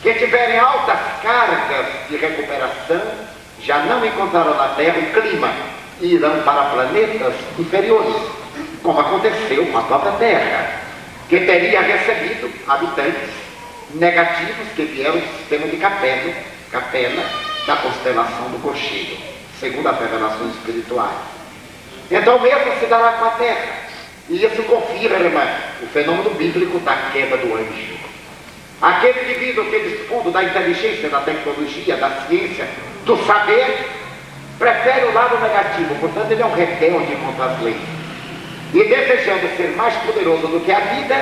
que tiverem altas cargas de recuperação, já não encontrarão na Terra o clima e irão para planetas inferiores, como aconteceu com a própria Terra, que teria recebido habitantes negativos que vieram do sistema de Capela da constelação do Cocheiro, segundo as revelações espirituais. Então o mesmo se dará com a Terra, e isso confirma o fenômeno bíblico da queda do anjo. Aquele indivíduo que dispõe da inteligência, da tecnologia, da ciência, do saber, prefere o lado negativo, portanto ele é um rebelde contra as leis. E desejando ser mais poderoso do que a vida,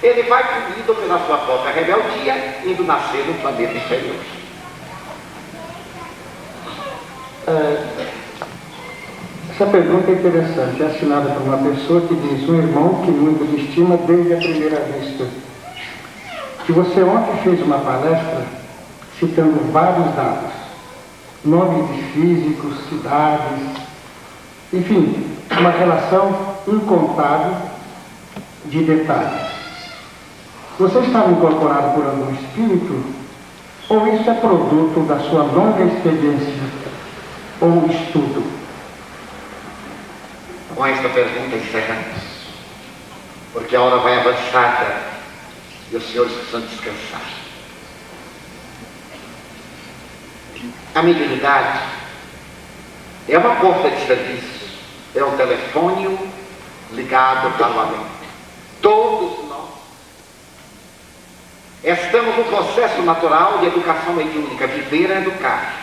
ele vai punido pela sua própria rebeldia, indo nascer no planeta inferior. Essa pergunta é interessante, é assinada por uma pessoa que diz: um irmão que muito me estima desde a primeira vista. Que você ontem fez uma palestra citando vários dados, nomes de físicos, cidades, enfim, uma relação incontável de detalhes. Você estava incorporado por algum espírito? Ou isso é produto da sua longa experiência ou estudo? Com esta pergunta encerramos, porque a hora vai avançada e os senhores precisam descansar. A mediunidade é uma porta de serviço, é um telefone ligado para o além. Todos nós estamos no processo natural de educação mediúnica, viver é educar.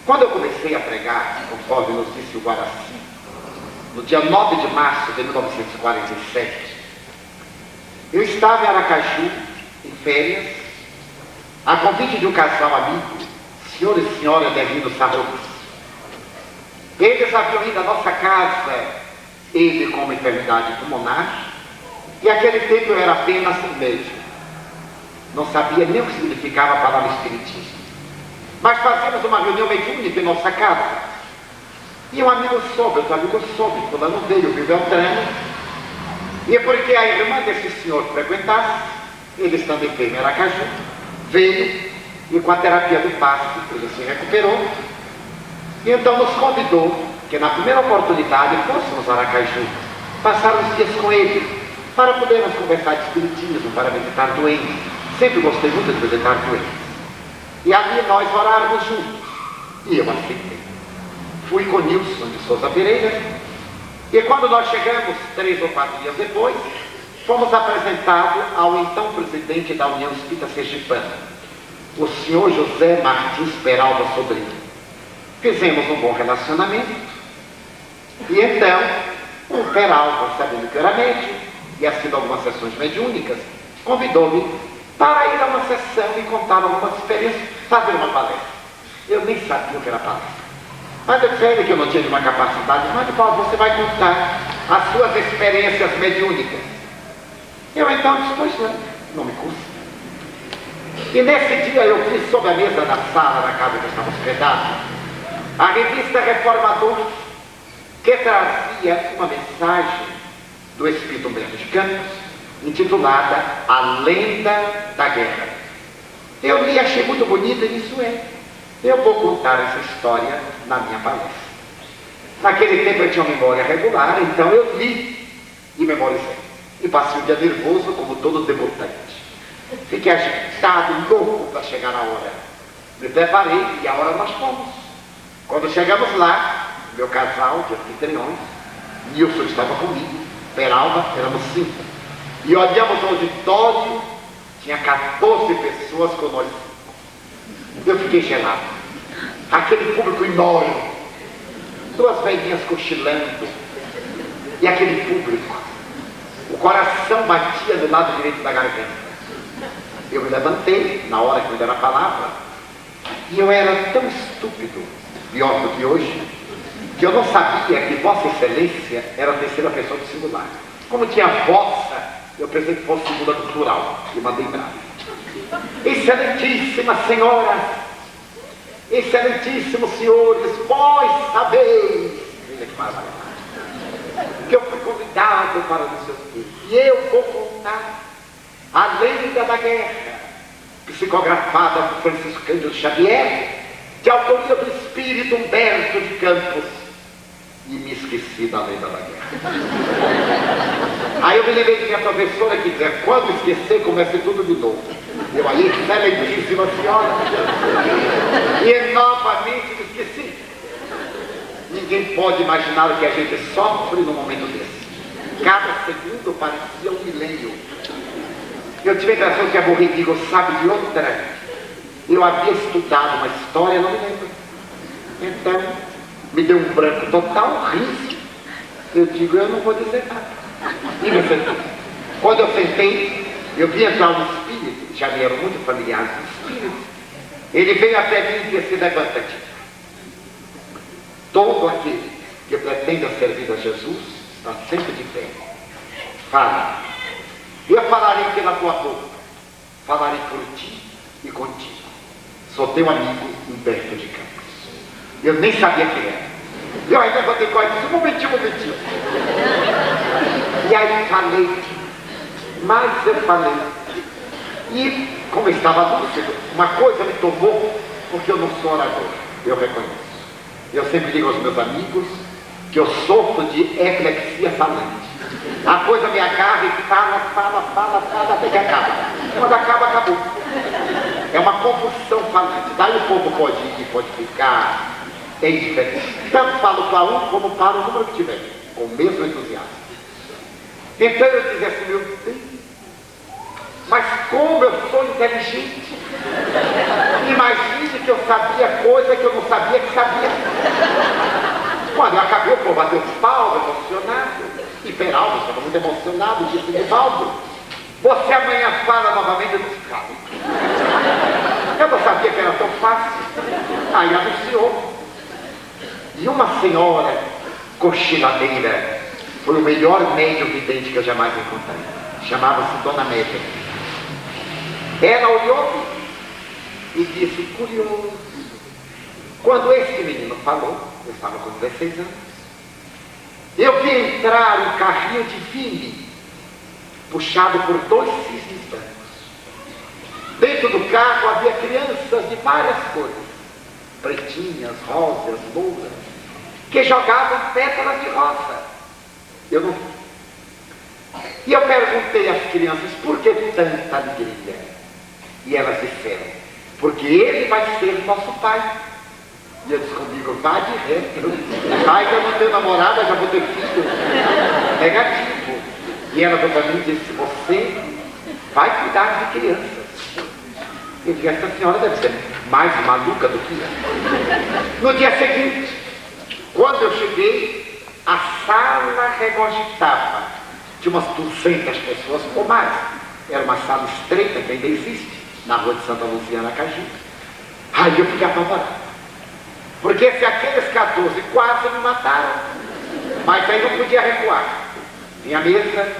Quando eu comecei a pregar, conforme nos disse o Guaraci, no dia 9 de março de 1947, eu estava em Aracaju, em férias, a convite de um casal amigo, senhor e senhora Delino Sarroz. Eles haviam ido à nossa casa, ele com uma enfermidade pulmonar, e naquele tempo eu era apenas um médico. Não sabia nem o que significava a palavra espiritismo. Mas fazíamos uma reunião mediúnica em nossa casa. E um amigo soube, outro amigo soube, fulano veio, viu Beltrano. E porque a irmã desse senhor frequentasse, ele estando enfermo em Aracaju, veio e com a terapia do passe ele se recuperou. E então nos convidou que na primeira oportunidade fôssemos a Aracaju, passar uns dias com ele, para podermos conversar de espiritismo, para visitar doentes. Sempre gostei muito de visitar doentes. E ali nós orávamos juntos. E eu aceitei. Fui com Nilson de Souza Pereira. E quando nós chegamos, 3 ou 4 dias depois, fomos apresentados ao então presidente da União Espírita Sergipana, o senhor José Martins Peralva Sobrinho. Fizemos um bom relacionamento. E então, o Peralva, sabendo que eu era médium, e assistindo algumas sessões mediúnicas, convidou-me para ir a uma sessão e contar algumas experiências, fazer uma palestra. Eu nem sabia o que era palestra. Mas eu disse que eu não tinha nenhuma capacidade, mas de qual você vai contar as suas experiências mediúnicas. Eu então disse: pois não me custa. E nesse dia eu vi sobre a mesa da sala da casa que eu estava hospedado a revista Reformador, que trazia uma mensagem do Espírito Humberto de Campos, intitulada A Lenda da Guerra. Eu li e achei muito bonita e disse: eu vou contar essa história na minha palestra. Naquele tempo eu tinha uma memória regular, então eu li e memorizei. E passei um dia nervoso, como todo debutante. Fiquei agitado, louco para chegar a hora. Me preparei e a hora nós fomos. Quando chegamos lá, meu casal de anfitriões, Nilson estava comigo, Peralva, éramos 5. E olhamos o auditório, tinha 14 pessoas com nós. Eu fiquei gelado. Aquele público enorme, 2 velhinhas cochilando, e aquele público, o coração batia do lado direito da garganta. Eu me levantei, na hora que me deram a palavra, e eu era tão estúpido, pior do que hoje, que eu não sabia que Vossa Excelência era a terceira pessoa do singular. Como tinha vossa, eu pensei que fosse segunda do plural, e mandei bravo. Excelentíssima senhora, excelentíssimos senhores, vós sabeis que eu fui convidado para não sei o quê, e eu vou contar a lenda da guerra, psicografada por Francisco Cândido Xavier, de autoria do espírito Humberto de Campos, e me esqueci da lenda da guerra. Aí eu me lembrei de minha professora que dizia: quando esquecer, comece tudo de novo. Eu aí, excelentíssima senhora, e novamente me esqueci. Ninguém pode imaginar o que a gente sofre num momento desse. Cada segundo parecia um milênio. Eu tive a impressão que a Borridigo sabe de outra. Eu havia estudado uma história, não me lembro. Então, me deu um branco total, riso. Eu digo, eu não vou dizer nada. E me sentei. Quando eu sentei, eu vi entrar um espírito, já me eram muito familiares do espírito. Ele veio até mim e disse, levanta-te. Todo aquele que pretende servir a Jesus está sempre de pé. Fala. Eu falarei pela tua boca. Falarei por ti e contigo. Sou teu amigo Humberto de Campos. Eu nem sabia quem era. Eu ainda levantei com ele e disse, um momentinho. E aí falei. Mas eu falei. E como eu estava lúcido, uma coisa me tomou, porque eu não sou orador. Eu reconheço. Eu sempre digo aos meus amigos que eu sofro de epilepsia falante. A coisa me agarra e fala, até que acaba. Quando acaba, acabou. É uma compulsão falante. Daí o povo pode ir, pode ficar, é indiferente. Tanto falo para um como para o número que tiver, com o mesmo entusiasmo. Então eu dizia assim, meu Deus, mas como eu sou inteligente. Imagine que eu sabia coisa que eu não sabia que sabia. Quando eu acabei, o povo bateu palma, emocionado. E Peralta estava muito emocionado, disse, Nivaldo, você amanhã fala novamente dos carros. Eu não sabia que era tão fácil. Aí anunciou. E uma senhora cochiladeira, foi o melhor médium vidente que eu jamais encontrei. Chamava-se Dona Média. Ela olhou e disse, curioso. Quando esse menino falou, eu estava com 16 anos, eu vi entrar um carrinho de Vime, puxado por 2 cisnes brancos. Dentro do carro havia crianças de várias cores, pretinhas, rosas, louras, que jogavam pétalas de rosa. Eu não vi. E eu perguntei às crianças, por que tanta alegria? E elas disseram, porque ele vai ser nosso pai. E eu disse comigo, vá de reto. Ai, que eu não tenho namorada, já vou ter filho. Negativo. E ela para mim disse, você vai cuidar de crianças. Eu disse, essa senhora deve ser mais maluca do que eu. No dia seguinte, quando eu cheguei, a sala regurgitava. Tinha umas 200 pessoas ou mais. Era uma sala estreita que ainda existe, na rua de Santa Luzia, na Cajica. Aí eu fiquei apavorado. Porque se aqueles 14 quase me mataram, mas aí não podia recuar. Tinha mesa,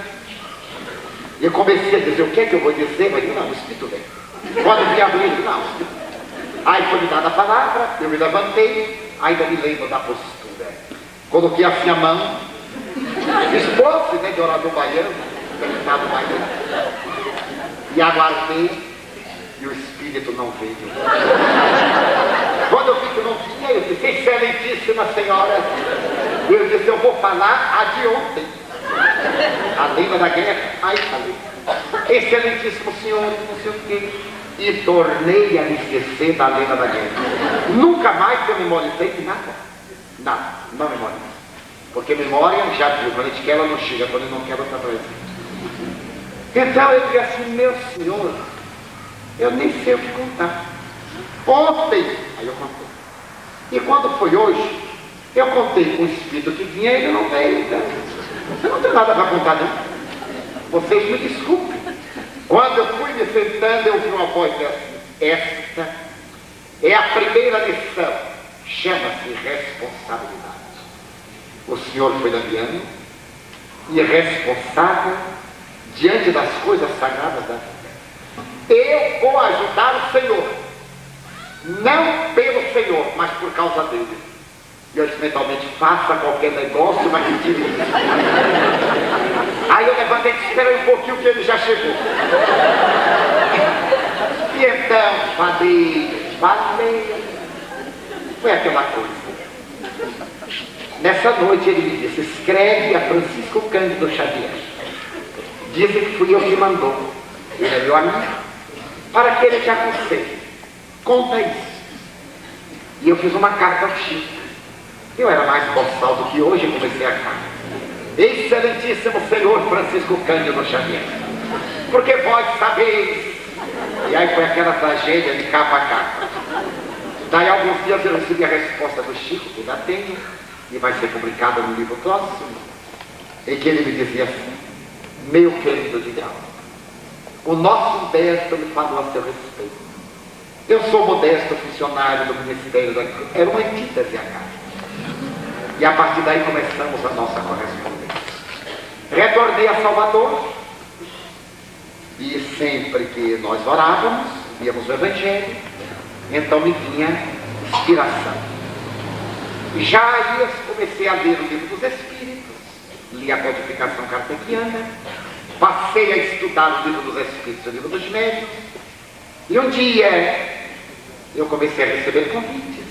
e eu comecei a dizer, o que é que eu vou dizer? Mas não, o Espírito vem. Quando eu vi abrir, não. Aí foi me dada a palavra, eu me levantei, ainda me lembro da postura. Coloquei assim a mão, expôs-se, né, de orador baiano, deputado baiano, e aguardei, e o Espírito não veio. Quando eu vi que não vinha, eu disse, excelentíssima senhora, eu disse, eu vou falar a de ontem. A lenda da guerra, aí falei, excelentíssimo senhor, não sei o quê. E tornei a me esquecer da lenda da guerra. Nunca mais eu memorizei de nada. Nada, não memorizei. Porque memória, já viu, quando a gente quer, ela não chega, quando não quer, ela está presente. Então eu disse assim, meu senhor, eu nem sei o que contar. Ontem, aí eu contei. E quando foi hoje, eu contei com o Espírito que vinha e ele não veio. Então, eu não tenho nada para contar, não. Vocês me desculpem. Quando eu fui me sentando, eu vi uma voz assim, esta é a primeira lição, chama-se responsabilidade. O senhor foi labiano e responsável diante das coisas sagradas da vida. Eu vou ajudar o Senhor, não pelo Senhor, mas por causa dele. E eu disse mentalmente, faça qualquer negócio, mas me tire isso. Aí eu levantei e esperei um pouquinho que ele já chegou. E então, falei. Foi aquela coisa. Nessa noite ele me disse, escreve a Francisco Cândido Xavier. Dizem que fui eu que mandou. Ele é meu amigo. Para que ele te aconselhe. Conta isso. E eu fiz uma carta ao Chico. Eu era mais boçal do que hoje, comecei a carta. Excelentíssimo senhor Francisco Cândido Xavier. porque vós sabeis. E aí foi aquela tragédia de capa a capa. Daí alguns dias eu recebi a resposta do Chico, que ainda tenho, e vai ser publicada no livro próximo, em que ele me dizia assim: meu querido Digal, o nosso Humberto me falou a seu respeito. Eu sou modesto funcionário do Ministério da Agricultura. Era uma antítese a carta. E a partir daí começamos a nossa correspondência. Retornei a Salvador, e sempre que nós orávamos, víamos o Evangelho, então me vinha inspiração. Já aí comecei a ler o Livro dos Espíritos, li a codificação kardeciana, passei a estudar o Livro dos Espíritos e o Livro dos Médiuns, e um dia eu comecei a receber convites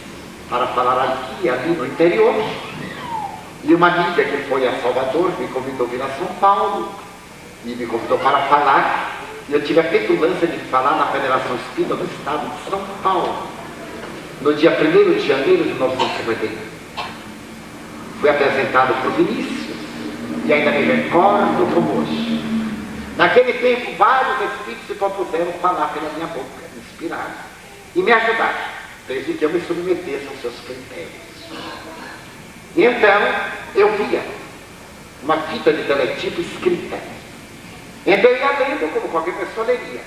para falar aqui e ali no interior, e uma amiga que foi a Salvador me convidou a vir a São Paulo, e me convidou para falar, e eu tive a petulância de falar na Federação Espírita do Estado de São Paulo, no dia 1º de janeiro de 1951. Fui apresentado por Vinícius, e ainda me recordo como hoje. Naquele tempo, vários espíritos se propuseram falar pela minha boca, me inspiraram e me ajudaram, desde que eu me submetesse aos seus critérios. E então, eu via uma fita de teletipo escrita. Então eu ia lendo como qualquer pessoa leria.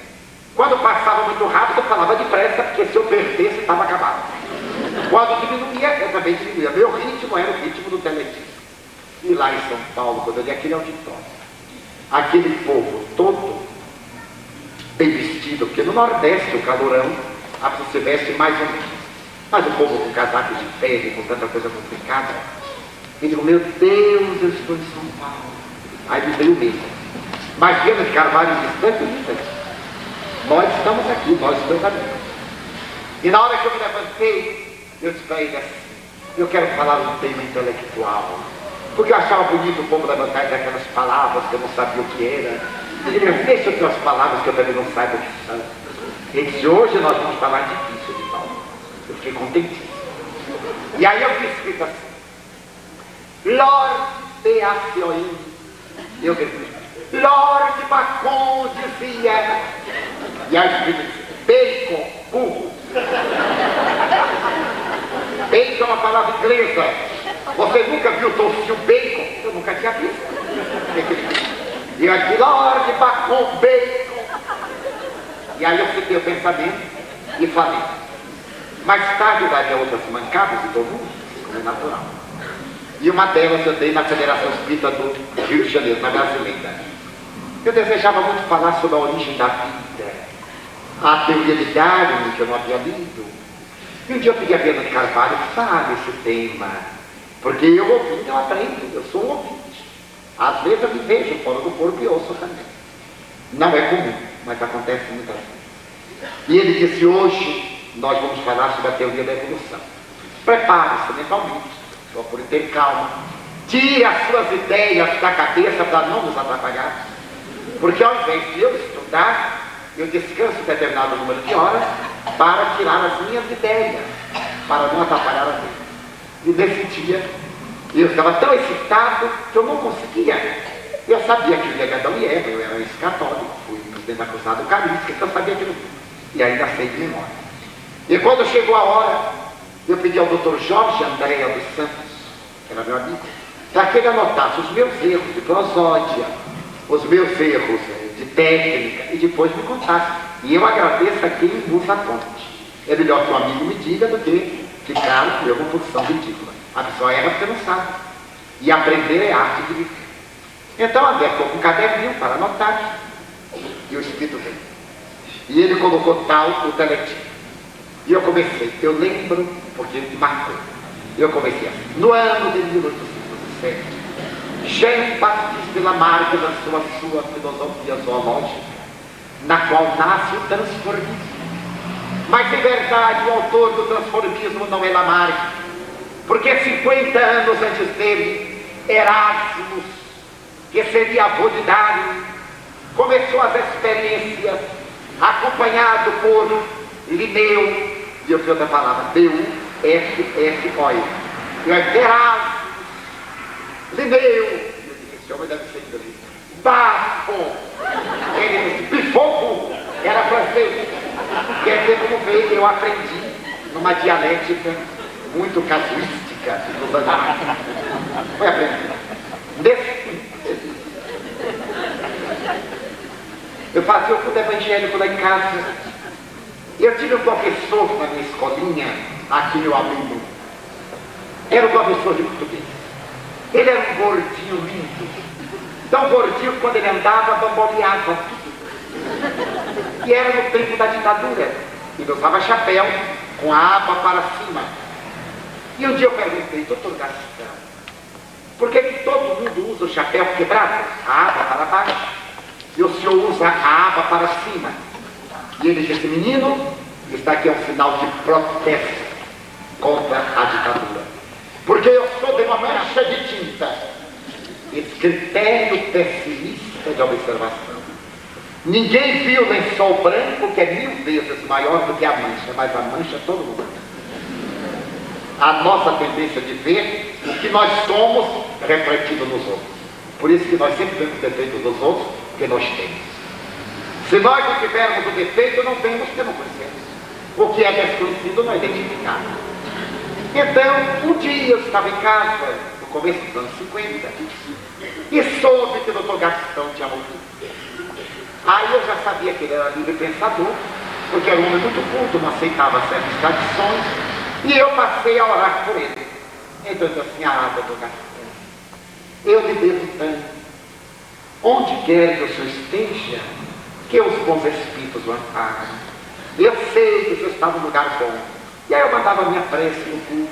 Quando passava muito rápido, eu falava depressa, porque se eu perdesse, estava acabado. Quando diminuía, eu também diminuía. Meu ritmo era o ritmo do teletipo. E lá em São Paulo, quando eu li aquele auditório, aquele povo todo bem vestido, porque no Nordeste, o calorão, a pessoa se veste mais ou menos. Mas o povo com casaco de pele, com tanta coisa complicada, eu digo, meu Deus, eu estou em São Paulo. Aí me veio medo. Mas Viana de Carvalho distante, nós estamos aqui, nós estamos amigos. E na hora que eu me levantei, eu disse para ele assim, eu quero falar um tema intelectual. Porque eu achava bonito o povo levantar e dizer aquelas palavras que eu não sabia o que era. Ele disse, deixa eu ter as palavras que eu também não saiba o que são. Ele disse, hoje nós vamos falar difícil de Paulo. Eu fiquei contentíssimo. E aí eu fiz escrito assim, Lord Beacioim. Eu disse, Lord Bacon dizia. E aí escrito assim, bacon, burro. Bacon é uma palavra inglesa. Você nunca viu tocinho bacon? Eu nunca tinha visto. E eu disse, Lord Bacon, bacon. E aí eu fiquei o pensamento e falei. Mais tarde daria outras mancadas de todo mundo, como é natural. E uma delas eu dei na Federação Espírita do Rio de Janeiro, na Brasileira. Eu desejava muito falar sobre a origem da vida, a teoria de Darwin, que eu não havia lido. E um dia eu pedi a Viana de Carvalho, fale esse tema, porque eu ouvindo, eu aprendo, eu sou um ouvinte. Às vezes eu me vejo fora do corpo e ouço também. Não é comum, mas acontece muitas vezes. E ele disse, hoje nós vamos falar sobre a teoria da evolução. Prepare-se mentalmente, procure ter calma, tire as suas ideias da cabeça para não nos atrapalhar, porque ao invés de eu estudar, eu descanso um determinado número de horas para tirar as minhas ideias, para não atrapalhar a vida. E nesse dia, eu estava tão excitado que eu não conseguia. Eu sabia que eu ia Adão e Eva, eu era ex-católico, fui presidente da Cruzada Eucarística, então eu sabia aquilo tudo. E ainda sei de memória. E quando chegou a hora, eu pedi ao Dr. Jorge Andréa dos Santos, que era meu amigo, para que ele anotasse os meus erros de prosódia, os meus erros de técnica, e depois me contasse. E eu agradeço a quem usa a fonte. É melhor que um amigo me diga do que ficar com uma posição ridícula. A pessoa erra porque não sabe. E aprender é arte de viver. Então André ficou com um caderninho para anotar, e o Espírito veio. E ele colocou tal o teletipo. E eu comecei, eu lembro, porque me marcou. Eu comecei assim, no ano de 1807, Jean-Baptiste Lamarck lançou a sua filosofia zoológica, na qual nasce o transformismo. Mas, em verdade, o autor do transformismo não é Lamarck, porque 50 anos antes dele, Erasmus, que seria avô de Darwin, começou as experiências, acompanhado por Linneu, e eu fiz outra palavra, B-U-F-F-O-I. Eu é Erasmus, Linneu, Esse homem deve ser inglês. Bafo! Ele disse, bifogo! Era francês. Quer dizer, como veio, eu aprendi numa dialética muito casuística dos animais. Foi aprender. Eu fazia o culto evangélico lá em casa. Eu tive um professor na minha escolinha, aqui meu amigo. Era um professor de português. Ele era um gordinho lindo. Tão gordinho que quando ele andava, bamboleava tudo. E era no tempo da ditadura. Ele usava chapéu com a aba para cima. E um dia eu perguntei, doutor Gastão, por que todo mundo usa o chapéu quebrado? A aba para baixo. E o senhor usa a aba para cima. E ele disse, menino, isso daqui é um sinal de protesto contra a ditadura. Porque eu sou de uma mancha de tinta. Esse critério pessimista de observação. Ninguém viu o lençol branco, que é 1000 vezes maior do que a mancha, mas a mancha todo mundo. A nossa tendência de ver o que nós somos refletido nos outros. Por isso que nós sempre vemos defeitos dos outros, que nós temos. Se nós não tivermos o defeito, não vemos porque não conhecemos. O que é desconhecido não é identificado. Então, um dia eu estava em casa, no começo dos anos 50, e soube que o Dr. Gastão tinha morrido. Aí eu já sabia que ele era livre pensador, porque era um homem muito culto, não aceitava certas tradições, e eu passei a orar por ele. Então eu disse assim, Dr. Gastão, eu lhe devo tanto. Onde quer que o senhor esteja, que os bons espíritos o amparem. Eu sei que o senhor está num lugar bom. E aí eu mandava a minha prece no culto,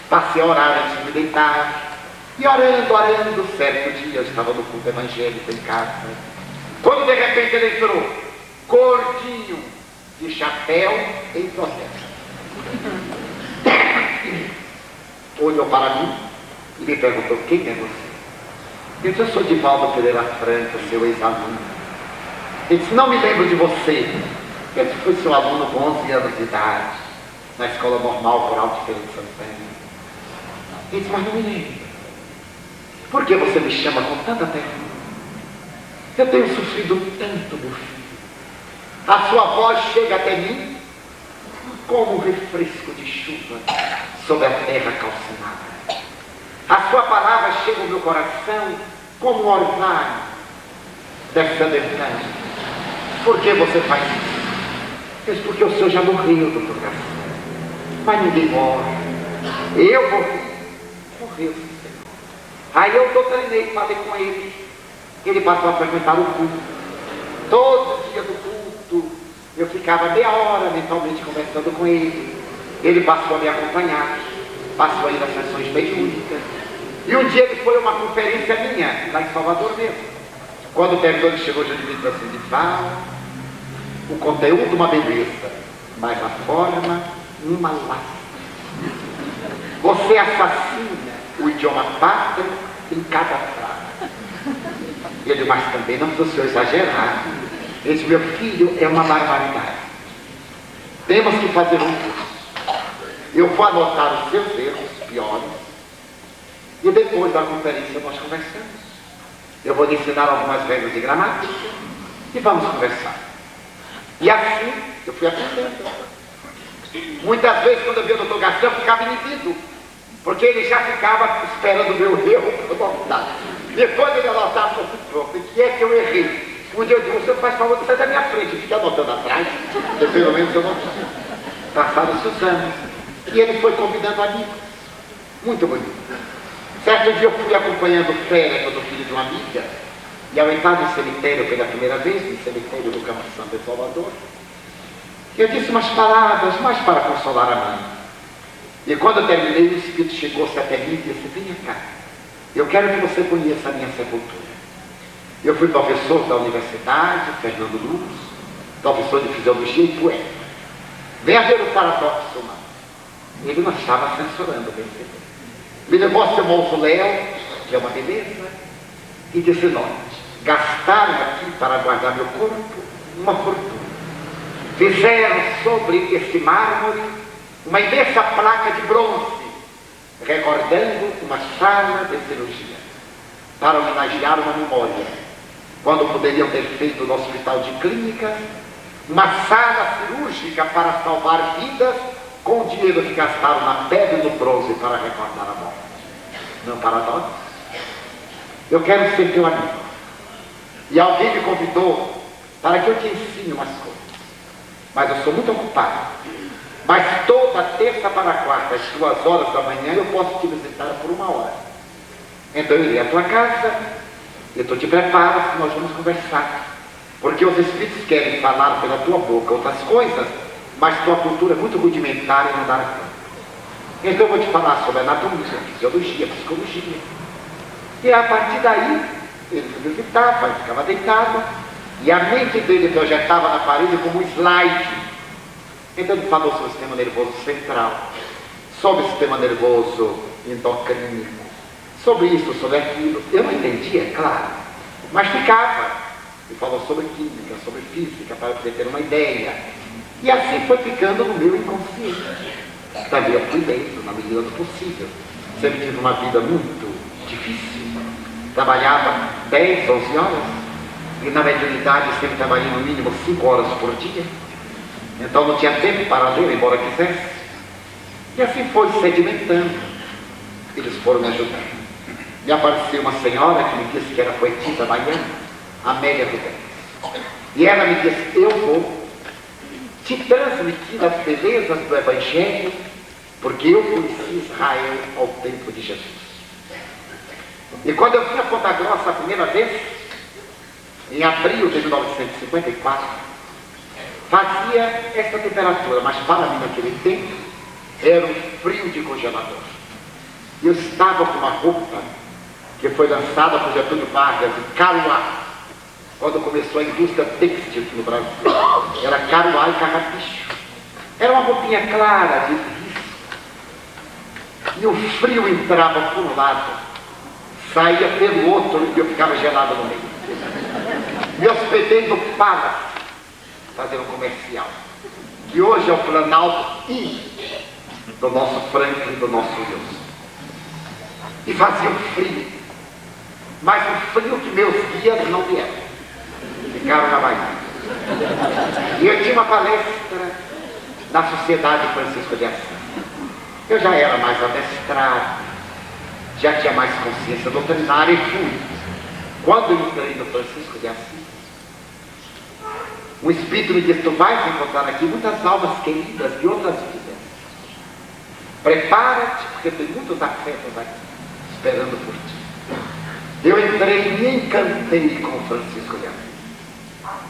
passei a orar antes de me deitar. E orando, certo dia eu estava no culto evangélico em casa. Quando de repente ele entrou, gordinho, de chapéu em protesto. Olhou para mim e me perguntou, quem é você? Eu disse, eu sou Divaldo Pereira Franco, seu ex-aluno. Ele disse, não me lembro de você. Eu disse, fui seu aluno com 11 anos de idade, na Escola Normal Rural de Feira de Santana. Ele disse, mas não me lembro. Por que você me chama com tanta ternura? Eu tenho sofrido tanto, meu filho. A sua voz chega até mim como um refresco de chuva sobre a terra calcinada. A sua palavra chega ao meu coração como um orvalho descendo entrando. Por que você faz isso? Eu disse, porque o senhor já morreu, doutor Gastão. Mas ninguém morre. Eu morri. Morreu, Senhor. Aí eu doutrinei, falei com ele. Ele passou a frequentar o culto. Todo dia do culto, eu ficava meia hora mentalmente conversando com ele. Ele passou a me acompanhar. Passou a ir às sessões mediúnicas. E um dia ele foi a uma conferência minha, lá em Salvador mesmo. Quando terminou, ele chegou de mim e disse assim, fala, o conteúdo uma beleza, mas a forma uma lástima. Você assassina o idioma pátrio em cada frase. Ele disse, mas também não precisa o senhor exagerar. Ele disse, meu filho, é uma barbaridade. Temos que fazer um curso. Eu vou anotar os seus erros piores. E depois da conferência nós conversamos. Eu vou lhe ensinar algumas regras de gramática e vamos conversar. E assim eu fui aprendendo. Muitas vezes quando eu via o doutor Gastão eu ficava inibido, porque ele já ficava esperando o meu erro para notar. Depois ele anotava assim, pronto, o que é que eu errei? Um dia eu disse, o senhor faz favor de sair da minha frente, fica anotando atrás, porque pelo menos eu não tinha. Passaram-se os anos. E ele foi convidando amigos. Muito bonito. Certo dia eu fui acompanhando o féretro do filho de uma amiga, e ao entrar no cemitério pela primeira vez, no cemitério do Campo Santo de Salvador, eu disse umas palavras mais para consolar a mãe. E quando eu terminei, o Espírito chegou-se até mim e disse, venha cá, eu quero que você conheça a minha sepultura. Eu fui professor da universidade, Fernando Luz, professor de fisiologia e poeta. Venha ver o paradoxo humano. Ele não estava censurando, bem entender. Me levou ao seu mausoléu, que é uma beleza, e disse, nós, gastaram aqui para guardar meu corpo uma fortuna. Fizeram sobre este mármore uma imensa placa de bronze, recordando uma sala de cirurgia. para homenagear uma memória, quando poderiam ter feito no hospital de clínica uma sala cirúrgica para salvar vidas com o dinheiro que gastaram na pedra e no bronze para recordar a morte. Não paradoxo? Eu quero ser teu amigo. E alguém me convidou para que eu te ensine umas coisas. Mas eu sou muito ocupado. Mas toda terça para quarta, às 2 horas da manhã, eu posso te visitar por 1 hora. Então eu irei à tua casa, e tu te preparas, nós vamos conversar. Porque os Espíritos querem falar pela tua boca outras coisas, mas tua cultura é muito rudimentar e não dá tempo. Então eu vou te falar sobre anatomia, fisiologia, psicologia. E a partir daí, ele se visitava, ele ficava deitado, e a mente dele projetava na parede como um slide. Então ele falou sobre o sistema nervoso central, sobre o sistema nervoso endocrínico, sobre isso, sobre aquilo. Eu não entendia, é claro, mas ficava. Ele falou sobre química, sobre física, para poder ter uma ideia. E assim foi ficando no meu inconsciente. Também eu fui dentro, na medida do possível. Sempre tive uma vida muito difícil. Trabalhava 10, 11 horas. E na mediunidade sempre trabalhei no mínimo 5 horas por dia. Então não tinha tempo para ler, embora quisesse. E assim foi sedimentando. Eles foram me ajudando. E apareceu uma senhora que me disse que era poetisa baiana, Amélia Rubens. E ela me disse: eu vou te transmitir as belezas do Evangelho, porque eu conheci Israel ao tempo de Jesus. E quando eu fui a Ponta Grossa a primeira vez, em abril de 1954, fazia essa temperatura, mas para mim naquele tempo era um frio de congelador. E eu estava com uma roupa que foi lançada por Getúlio Vargas em Caruá, quando começou a indústria têxtil aqui no Brasil. Era Caruá e Carrapicho. Era uma roupinha clara de risco. E o frio entrava por um lado, saía pelo outro, e eu ficava gelado no meio. Me hospedei no Palace, fazendo um comercial, que hoje é o Planalto I do nosso Franklin, do nosso Wilson. E fazia um frio, mas um frio que meus guias não vieram. Ficaram na Bahia. E eu tinha uma palestra na Sociedade Francisco de Assis. Eu já era mais adestrado, já tinha mais consciência doutrinária e fui. Quando eu entrei no Francisco de Assis, o Espírito me disse: tu vais encontrar aqui muitas almas queridas de outras vidas. Prepara-te, porque tem muitos afetos aqui, esperando por ti. Eu entrei e me encantei com o Francisco de Assis.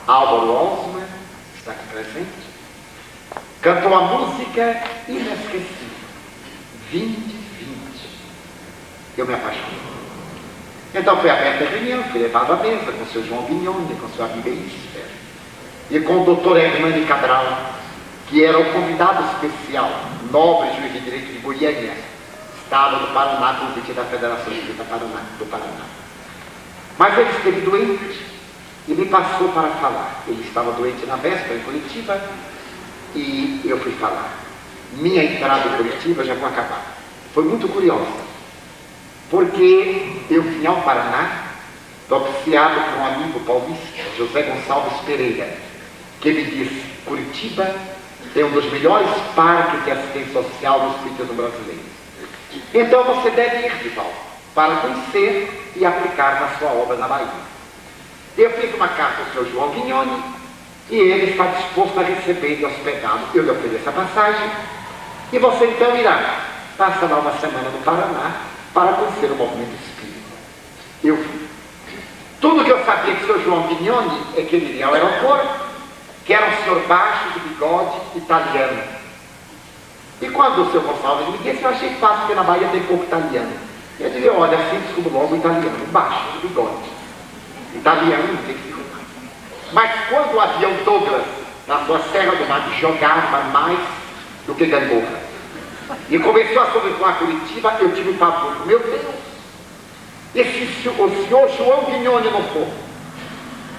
Álvaro Osmer está aqui presente, cantou a música inesquecível, 2020. Eu me apaixonei. Então foi aberta a reunião, fui levado à mesa com o seu João Guignone, com o seu amigo Isfer, e com o doutor Hernani Cabral, que era o convidado especial, nobre juiz de direito de Goiânia, estado do Paraná, convite da Federação Espírita do Paraná. Mas ele esteve doente e me passou para falar. Ele estava doente na véspera em Curitiba e eu fui falar. Minha entrada em Curitiba já vou acabar. Foi muito curiosa, porque eu vim ao Paraná, propiciado por um amigo paulista, José Gonçalves Pereira, que me disse: Curitiba tem um dos melhores parques de assistência social no espiritismo brasileiro. Então você deve ir de volta para conhecer e aplicar na sua obra na Bahia. Eu fiz uma carta ao seu João Guignone e ele está disposto a receber e hospedá-lo. Eu lhe ofereço a passagem e você então irá passar lá uma semana no Paraná para conhecer o movimento espírita. Eu fui. Tudo que eu sabia do seu João Guignone é que ele iria ao aeroporto, que era um senhor baixo, de bigode, italiano. E quando o seu Gonçalves me disse, eu achei fácil, porque na Bahia tem pouco italiano. Eu disse: olha, assim desculpa logo o italiano, baixo, de bigode. Italiano não tem que se culpar. Mas quando o avião Douglas, na sua Serra do Mar, jogava mais do que gangorra, e começou a sobrevoar Curitiba, eu tive um pavor. Meu Deus, e se o senhor João Guignone não for,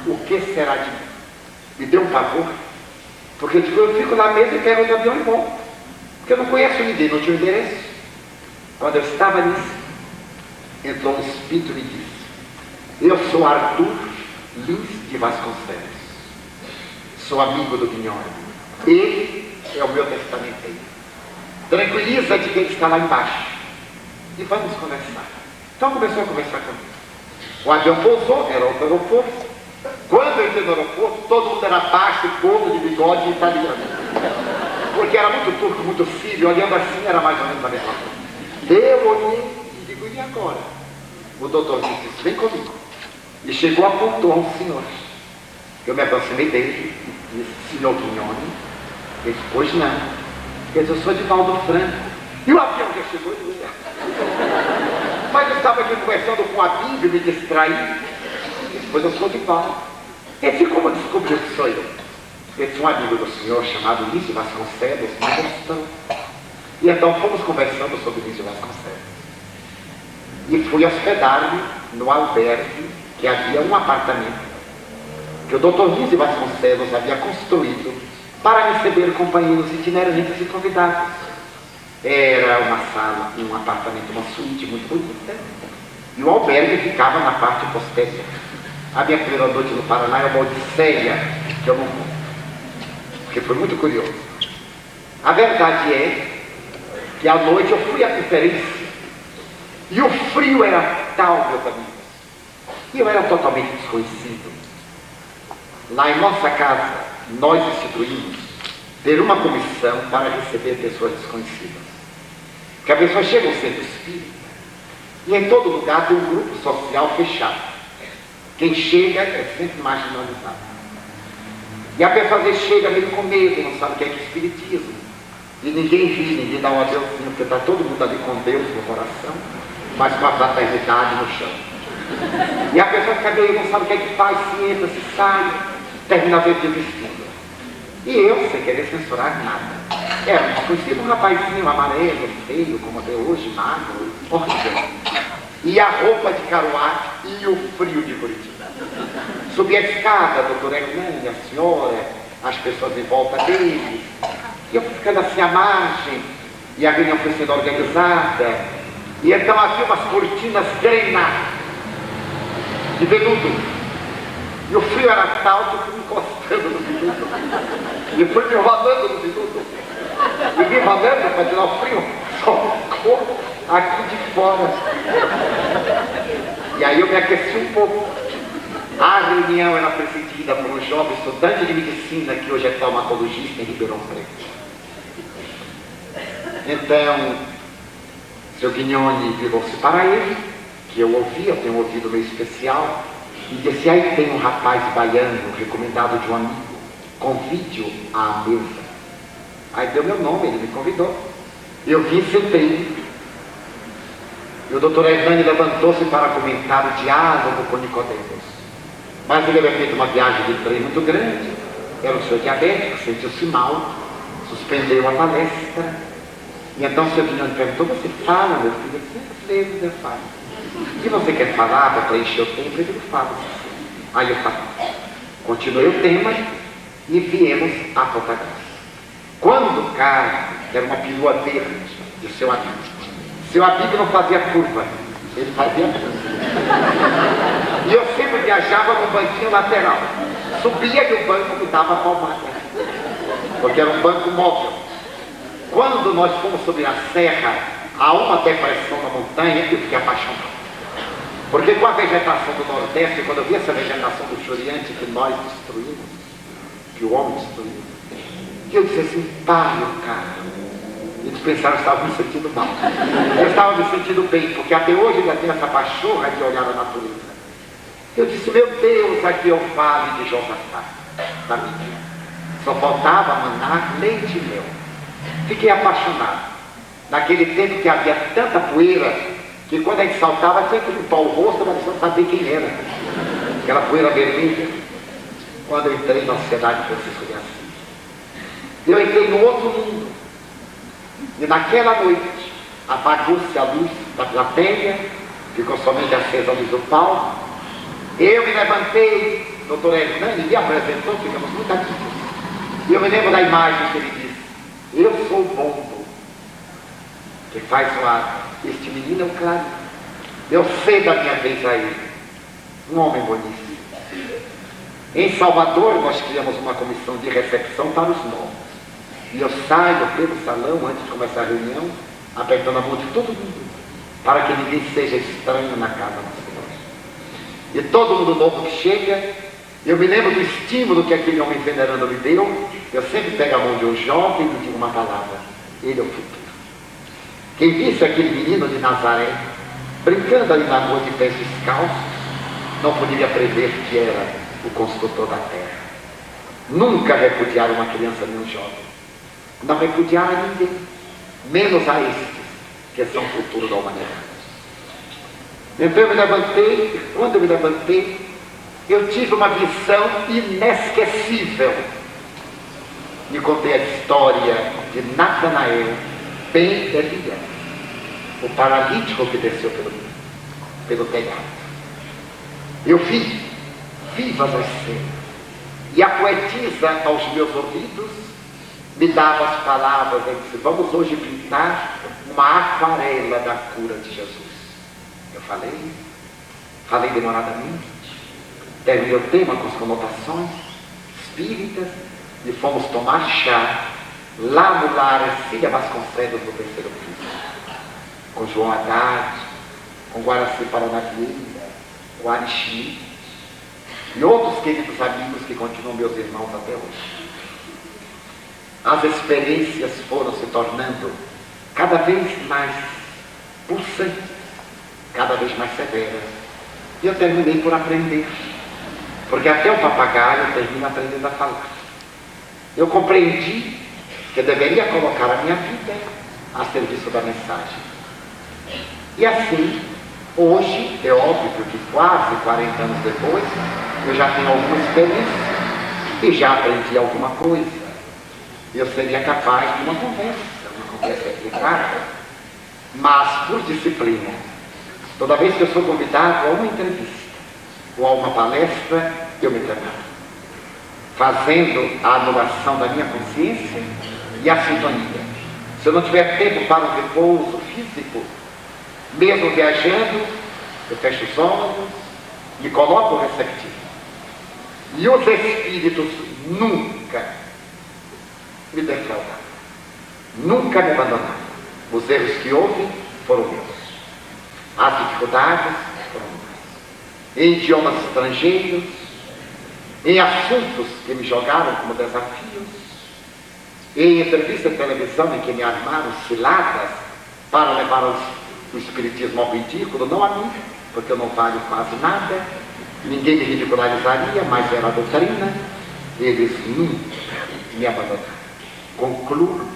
o que será de mim? Me deu um pavor, porque eu digo: eu fico na mesa e quero outro avião e volto, porque eu não conheço ninguém, não tinha endereço. Quando eu estava nisso, entrou um espírito e me disse: Eu sou Arthur Lins de Vasconcelos. Sou amigo do Guignoli. Ele é o meu testamenteiro. Tranquiliza-te que ele está lá embaixo. E vamos conversar. Então começou a conversar comigo. O avião pousou, era outro aeroporto. Quando eu entrei no aeroporto, todo mundo era baixo, gordo, de bigode e italiano. Porque era muito turco, muito filho, olhando assim era mais ou menos a mesma coisa. Eu olhei e digo, e agora? O doutor disse, vem comigo. E chegou, apontou a um senhor. Eu me aproximei dele e disse, senhor Guignoli? Ele disse, pois não. Ele disse, eu sou Divaldo Franco. E o avião já chegou e disse, mas eu estava aqui conversando com a Bíblia, me distraí. Depois eu sou Divaldo. Ele disse, como descobriu que sou eu? Ele disse, um amigo do senhor chamado Lins de Vasconcelos me mostrou. E então fomos conversando sobre Lins de Vasconcelos. E fui hospedar-me no albergue, que havia um apartamento que o Dr. Lins de Vasconcelos havia construído para receber companheiros itinerantes e convidados. Era uma sala, um apartamento, uma suíte muito bonita. E o albergue ficava na parte posterior. A minha primeira noite no Paraná é uma odisseia que eu não conto, porque foi muito curioso. A verdade é que à noite eu fui à conferência e o frio era tal, meus amigos, e eu era totalmente desconhecido. Lá em nossa casa, nós instituímos ter uma comissão para receber pessoas desconhecidas. Porque a pessoa chega ao centro espírita e em todo lugar tem um grupo social fechado. Quem chega é sempre marginalizado. E a pessoa às vezes chega meio com medo, não sabe o que é espiritismo. E ninguém ri, ninguém dá um adeusinho, porque está todo mundo ali com Deus no coração, mas com a fraternidade no chão. E a pessoa fica meio, não sabe o que é que faz, se entra, se sai, termina a vez de vestido. E eu, sem querer censurar nada, era um desconhecido, um rapazinho amarelo, feio, como até hoje, magro, horrível. E a roupa de Caruá e o frio de Curitiba. Subi a escada, doutor Hernani, a senhora, as pessoas em volta dele. E eu fui ficando assim à margem, e a reunião foi sendo organizada. E então havia umas cortinas grenadas, de veludo. E o frio era tal que eu fui me encostando no veludo. E eu fui me enrolando no veludo. E me enrolando para tirar o frio, só ficou aqui de fora. E aí eu me aqueci um pouco. A reunião era presidida por um jovem estudante de medicina que hoje é traumatologista em Ribeirão Preto. Então, seu Guignoli virou-se para ele, que eu ouvi, eu tenho um ouvido meio especial, e disse, aí tem um rapaz baiano, recomendado de um amigo, convide-o à mesa. Aí deu meu nome, ele me convidou. Eu vim e sentei. E o doutor Hernani levantou-se para comentar o diálogo com Nicodemos. Mas ele havia feito uma viagem de trem muito grande, era um senhor diabético, sentiu-se mal, suspendeu a palestra. E então o senhor Guignoli perguntou, você fala, meu filho? Eu disse, eu falo. Se você quer falar para preencher o tempo, eu falo. Aí eu falei. Continuei o tema e viemos à fotografia. Quando cai, era uma perua verde de seu amigo. Seu amigo não fazia curva, ele fazia curva. E eu sempre viajava no banquinho lateral. Subia e o banco me dava palmada. Porque era um banco móvel. Quando nós fomos subir a serra, a uma depressão na montanha, eu fiquei apaixonado. Porque com a vegetação do Nordeste, quando eu vi essa vegetação luxuriante que nós destruímos, que o homem destruiu, eu disse assim, pare o carro. Eles pensaram que estavam me sentindo mal. Eu estava me sentindo bem, porque até hoje ainda tenho essa pachorra de olhar a natureza. Eu disse, meu Deus, aqui é o vale de Josafá, da minha. Só faltava manar leite e mel. Fiquei apaixonado. Naquele tempo que havia tanta poeira, que quando a gente saltava, tinha que limpar o rosto, mas não sabia quem era. Aquela poeira vermelha. Quando eu entrei na Sociedade Francisco de Assis, eu entrei no outro mundo. E naquela noite, apagou-se a luz da plateia, ficou somente acesa a luz do palco. Eu me levantei, o doutor Hernani me apresentou, ficamos muito amigos. E eu me lembro da imagem que ele disse, eu sou o bombo que faz o ar. Este menino é o claro. Eu sei da minha vez a ele. um homem bonito. Em Salvador, nós criamos uma comissão de recepção para os novos. E eu saio pelo salão, antes de começar a reunião, apertando a mão de todo mundo, para que ninguém seja estranho na casa do Senhor. E todo mundo novo que chega, eu me lembro do estímulo que aquele homem venerando me deu. Eu sempre pego a mão de um jovem e lhe digo uma palavra: ele é o futuro. Quem visse aquele menino de Nazaré, brincando ali na rua de pés descalços, não poderia prever que era o construtor da terra. Nunca repudiar uma criança nem um jovem. Não repudiar a ninguém, menos a estes, que são o futuro da humanidade. Então eu me levantei, e quando eu me levantei, eu tive uma visão inesquecível. Me contei a história de Natanael, Ben Elias, o paralítico que desceu pelo telhado. Eu vi vivas as cenas, e a poetisa aos meus ouvidos me dava as palavras e disse: vamos hoje pintar uma aquarela da cura de Jesus. Eu falei demoradamente, terminei o tema com as conotações espíritas e fomos tomar chá lá no lar Cília Vasconcelos do terceiro piso, com João Haddad, com Guaraci Paranavieira, com Ari Schmidt e outros queridos amigos que continuam meus irmãos até hoje. As experiências foram se tornando cada vez mais pulsantes, cada vez mais severas. E eu terminei por aprender, porque até o papagaio termina aprendendo a falar. Eu compreendi que eu deveria colocar a minha vida a serviço da mensagem. E assim, hoje, é óbvio que quase 40 anos depois, eu já tenho alguma experiência e já aprendi alguma coisa. Eu seria capaz de uma conversa equilibrada, mas por disciplina. Toda vez que eu sou convidado a uma entrevista ou a uma palestra, eu me preparo, fazendo a anulação da minha consciência e a sintonia. Se eu não tiver tempo para um repouso físico, mesmo viajando, eu fecho os olhos, me coloco receptivo. E os espíritos nunca me defraudaram, nunca me abandonaram. Os erros que houve foram meus, as dificuldades foram minhas, em idiomas estrangeiros, em assuntos que me jogaram como desafios, em entrevistas de televisão em que me armaram ciladas para levar o espiritismo ao ridículo, não a mim, porque eu não valho quase nada, ninguém me ridicularizaria, mas era a doutrina. Eles nunca me abandonaram. Concluo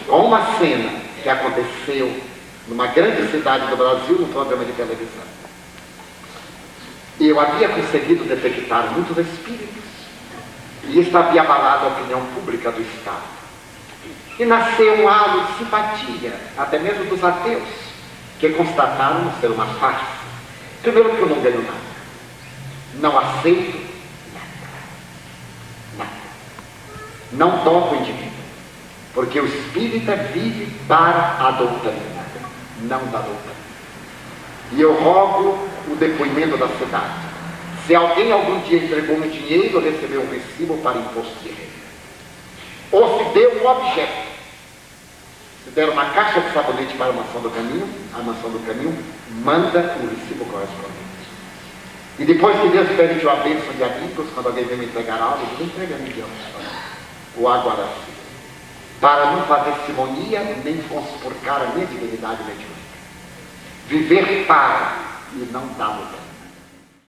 com uma cena que aconteceu numa grande cidade do Brasil, num programa de televisão. Eu havia conseguido detectar muitos espíritos e isso havia abalado a opinião pública do Estado. E nasceu um halo de simpatia, até mesmo dos ateus, que constataram ser uma farsa. Primeiro, que eu não ganho nada, não aceito nada, não toco o indivíduo, porque o espírita vive para a doutrina, não da doutrina. E eu rogo o depoimento da cidade. Se alguém algum dia entregou um dinheiro, recebeu um recibo para imposto de renda, ou se deu um objeto, se der uma caixa de sabonete para a Mansão do Caminho, a Mansão do Caminho manda o recibo correspondente. E depois que Deus permitiu a bênção de amigos, quando alguém vem me entregar algo, eu digo: entrega-me Deus, o agora sim, para não fazer simonia nem conspurcar a minha dignidade mediúnica. Viver para e não dar lugar.